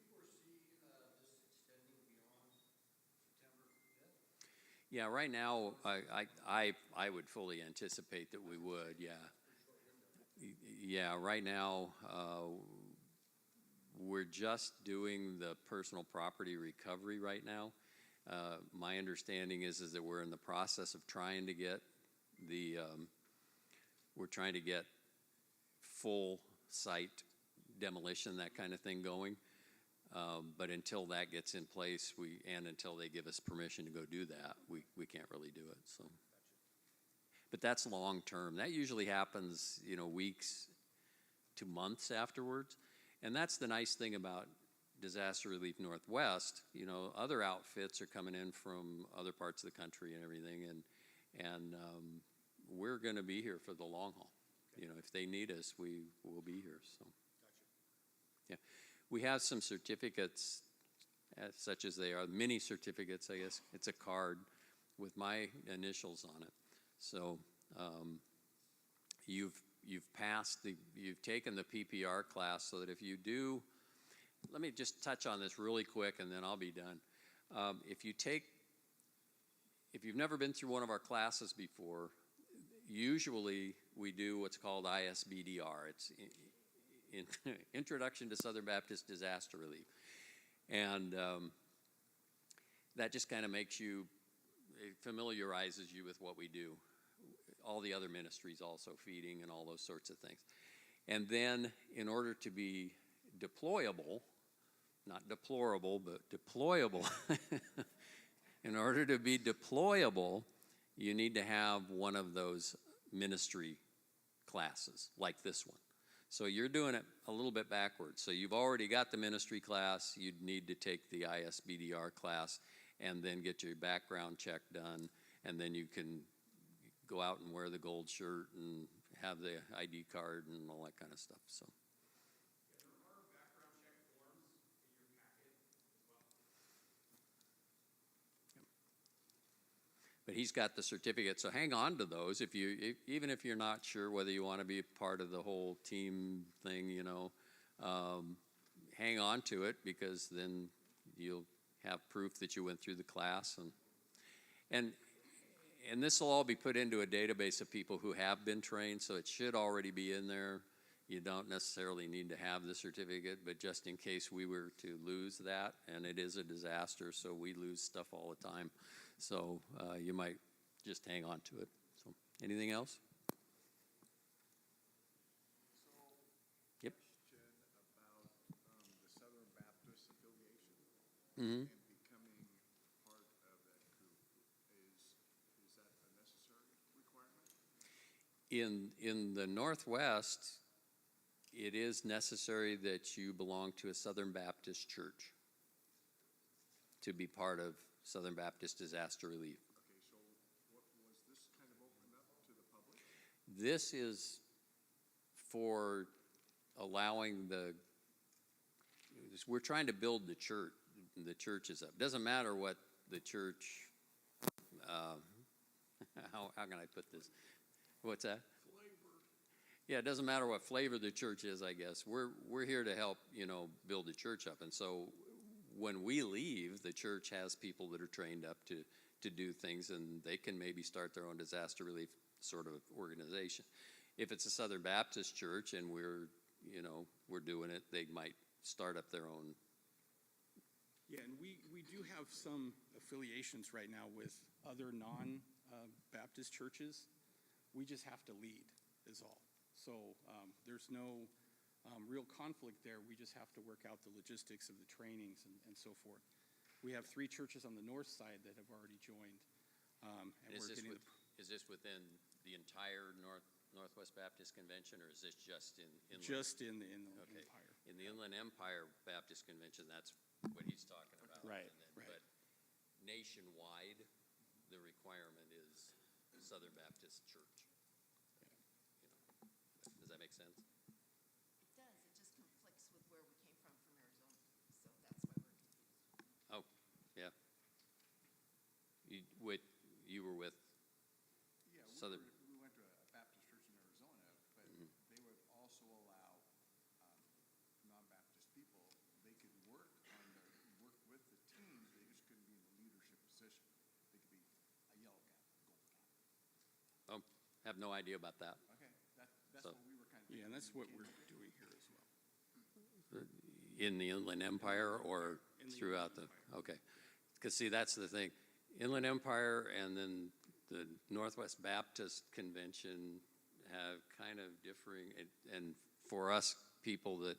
foresee this extending beyond September 5th? Yeah, right now, I would fully anticipate that we would, yeah. Yeah, right now, we're just doing the personal property recovery right now. My understanding is that we're in the process of trying to get full site demolition, that kind of thing going. But until that gets in place, and until they give us permission to go do that, we can't really do it. So, but that's long term. That usually happens, weeks to months afterwards. And that's the nice thing about Disaster Relief Northwest. Other outfits are coming in from other parts of the country and everything, and we're going to be here for the long haul. If they need us, we will be here. So, yeah. We have some certificates, such as they are, mini certificates, I guess. It's a card with my initials on it. So you've taken the PPR class, so that if you do, let me just touch on this really quick, and then I'll be done. If you've never been through one of our classes before, usually we do what's called ISBDR. It's Introduction to Southern Baptist Disaster Relief. And that just kind of it familiarizes you with what we do. All the other ministries also, feeding and all those sorts of things. And then in order to be deployable, not deplorable, but deployable, in order to be deployable, you need to have one of those ministry classes like this one. So you're doing it a little bit backwards. So you've already got the ministry class. You'd need to take the ISBDR class and then get your background check done, and then you can go out and wear the gold shirt and have the ID card and all that kind of stuff. So. There are background check forms in your packet as well. But he's got the certificate, so hang on to those. Even if you're not sure whether you want to be part of the whole team thing, hang on to it, because then you'll have proof that you went through the class, and this will all be put into a database of people who have been trained, so it should already be in there. You don't necessarily need to have the certificate, but just in case we were to lose that, and it is a disaster, so we lose stuff all the time. So you might just hang on to it. So, anything else? Yep. Question about the Southern Baptist affiliation Mm-hmm. and becoming part of that group. Is that a necessary requirement? In the Northwest, it is necessary that you belong to a Southern Baptist church to be part of Southern Baptist Disaster Relief. Okay, so was this kind of opened up to the public? This is for allowing we're trying to build the church. The church is up. Doesn't matter what the church, how can I put this? What's that? Yeah, it doesn't matter what flavor the church is, I guess. We're here to help, build the church up. And so when we leave, the church has people that are trained up to do things, and they can maybe start their own disaster relief sort of organization. If it's a Southern Baptist church and we're doing it, they might start up their own. Yeah, and we do have some affiliations right now with other non-Baptist churches. We just have to lead, is all. So there's no real conflict there. We just have to work out the logistics of the trainings and so forth. We have 3 churches on the north side that have already joined. And Is we're this, getting is this within the entire Northwest Baptist Convention, or is this just in Inland? just in the Inland Okay. Empire. In the Inland Empire Baptist Convention, that's what he's talking about. Right, And then- right. But nationwide, the requirement is Southern Baptist Church. Does that make sense? It does, it just conflicts with where we came from Arizona, so that's why we're confused. Oh, yeah. You were with Yeah, Southern. we went to a Baptist church in Arizona, but they would also allow non-Baptist people, they could work with the teams, they just couldn't be in the leadership position. They could be a yellow cap, gold cap. Oh, have no idea about that. Okay, that's So- what we were kind of. Yeah, and that's what thinking. we're doing here as well. In the Inland Empire or In the throughout the, Inland Empire. okay. Because see, that's the thing. Inland Empire and then the Northwest Baptist Convention have kind of differing, and for us people that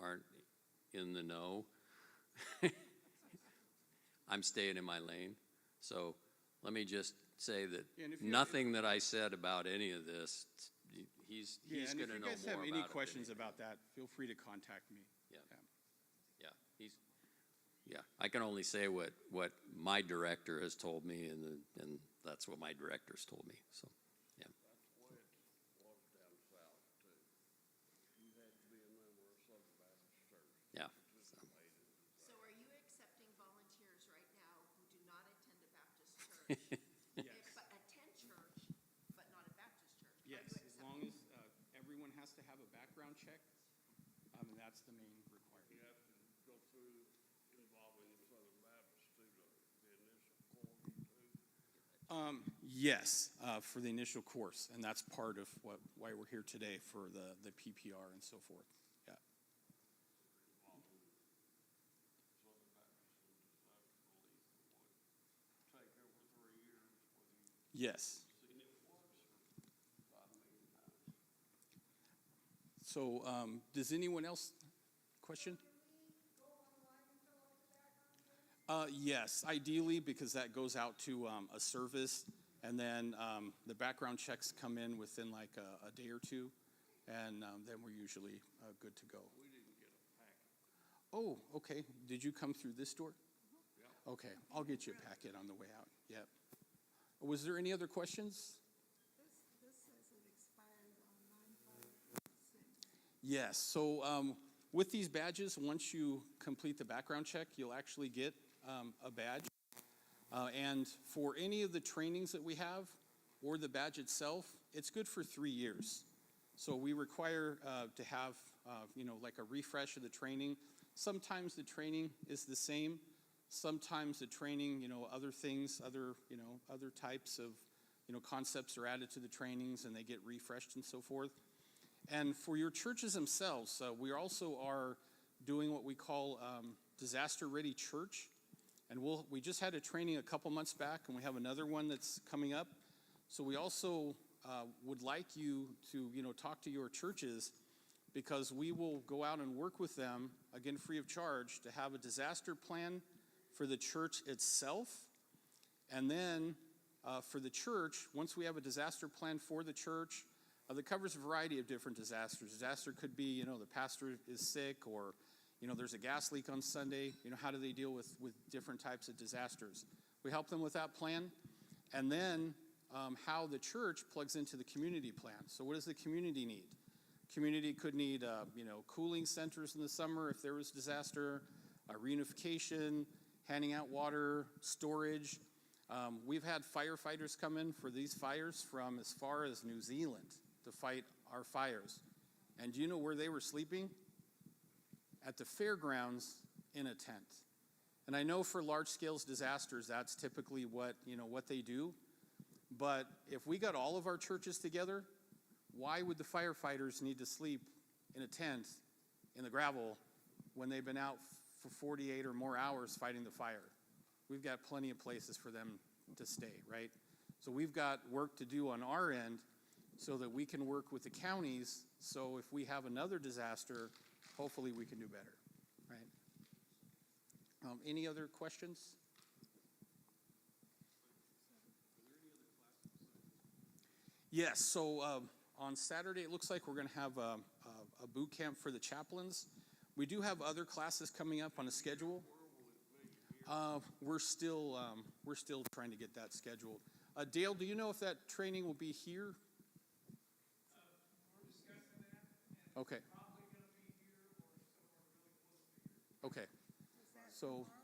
aren't in the know, I'm staying in my lane. So let me just say that Yeah, and if you- nothing that I said about any of this, he's Yeah, and going if to you know guys more have about any it than questions me. about that, feel free to contact me. Yeah. Yeah, I can only say what my director has told me, and that's what my director's told me, so, yeah. That's the way it was down south too. You had to be a member of Southern Baptist Church. Yeah. So are you accepting volunteers right now who do not attend a Baptist church? Yes. But attend church, but not a Baptist church? Are Yes, you as long accepting? as everyone has to have a background check, and that's the main requirement. You have to go through involving the Southern Baptist to the initial core too. Yes, for the initial course, and that's part of why we're here today for the PPR and so forth. Yeah. Southern Baptist and disaster relief would take over 3 years whether you've Yes. seen it once or 5 million times. So, does anyone else question? Yes, ideally, because that goes out to a service, and then the background checks come in within like a day or two, and then we're usually good to go. We didn't get a packet. Oh, okay. Did you come through this door? Okay, I'll get you a packet on the way out. Yep. Was there any other questions? This says it expires on 9/5/6. Yes, so with these badges, once you complete the background check, you'll actually get a badge. And for any of the trainings that we have, or the badge itself, it's good for 3 years. So we require to have, like a refresh of the training. Sometimes the training is the same. Sometimes the training, other things, other types of, concepts are added to the trainings and they get refreshed and so forth. And for your churches themselves, we also are doing what we call Disaster Ready Church. And we just had a training a couple months back, and we have another one that's coming up. So we also would like you to, talk to your churches, because we will go out and work with them, again, free of charge, to have a disaster plan for the church itself. And then for the church, once we have a disaster plan for the church, that covers a variety of different disasters. Disaster could be, the pastor is sick, or, there's a gas leak on Sunday. How do they deal with different types of disasters? We help them with that plan. And then how the church plugs into the community plan. So what does the community need? Community could need, cooling centers in the summer if there was disaster, reunification, handing out water, storage. We've had firefighters come in for these fires from as far as New Zealand to fight our fires. And do you know where they were sleeping? At the fairgrounds in a tent. And I know for large scale disasters, that's typically what, what they do. But if we got all of our churches together, why would the firefighters need to sleep in a tent in the gravel when they've been out for 48 or more hours fighting the fire? We've got plenty of places for them to stay, right? So we've got work to do on our end so that we can work with the counties. So if we have another disaster, hopefully we can do better, right? Any other questions? Yes, so on Saturday, it looks like we're going to have a boot camp for the chaplains. We do have other classes coming up on the schedule. We're still trying to get that scheduled. Dale, do you know if that training will be here? We're discussing that, and Okay. probably gonna be here or somewhere really close to here. Okay. Is that So tomorrow?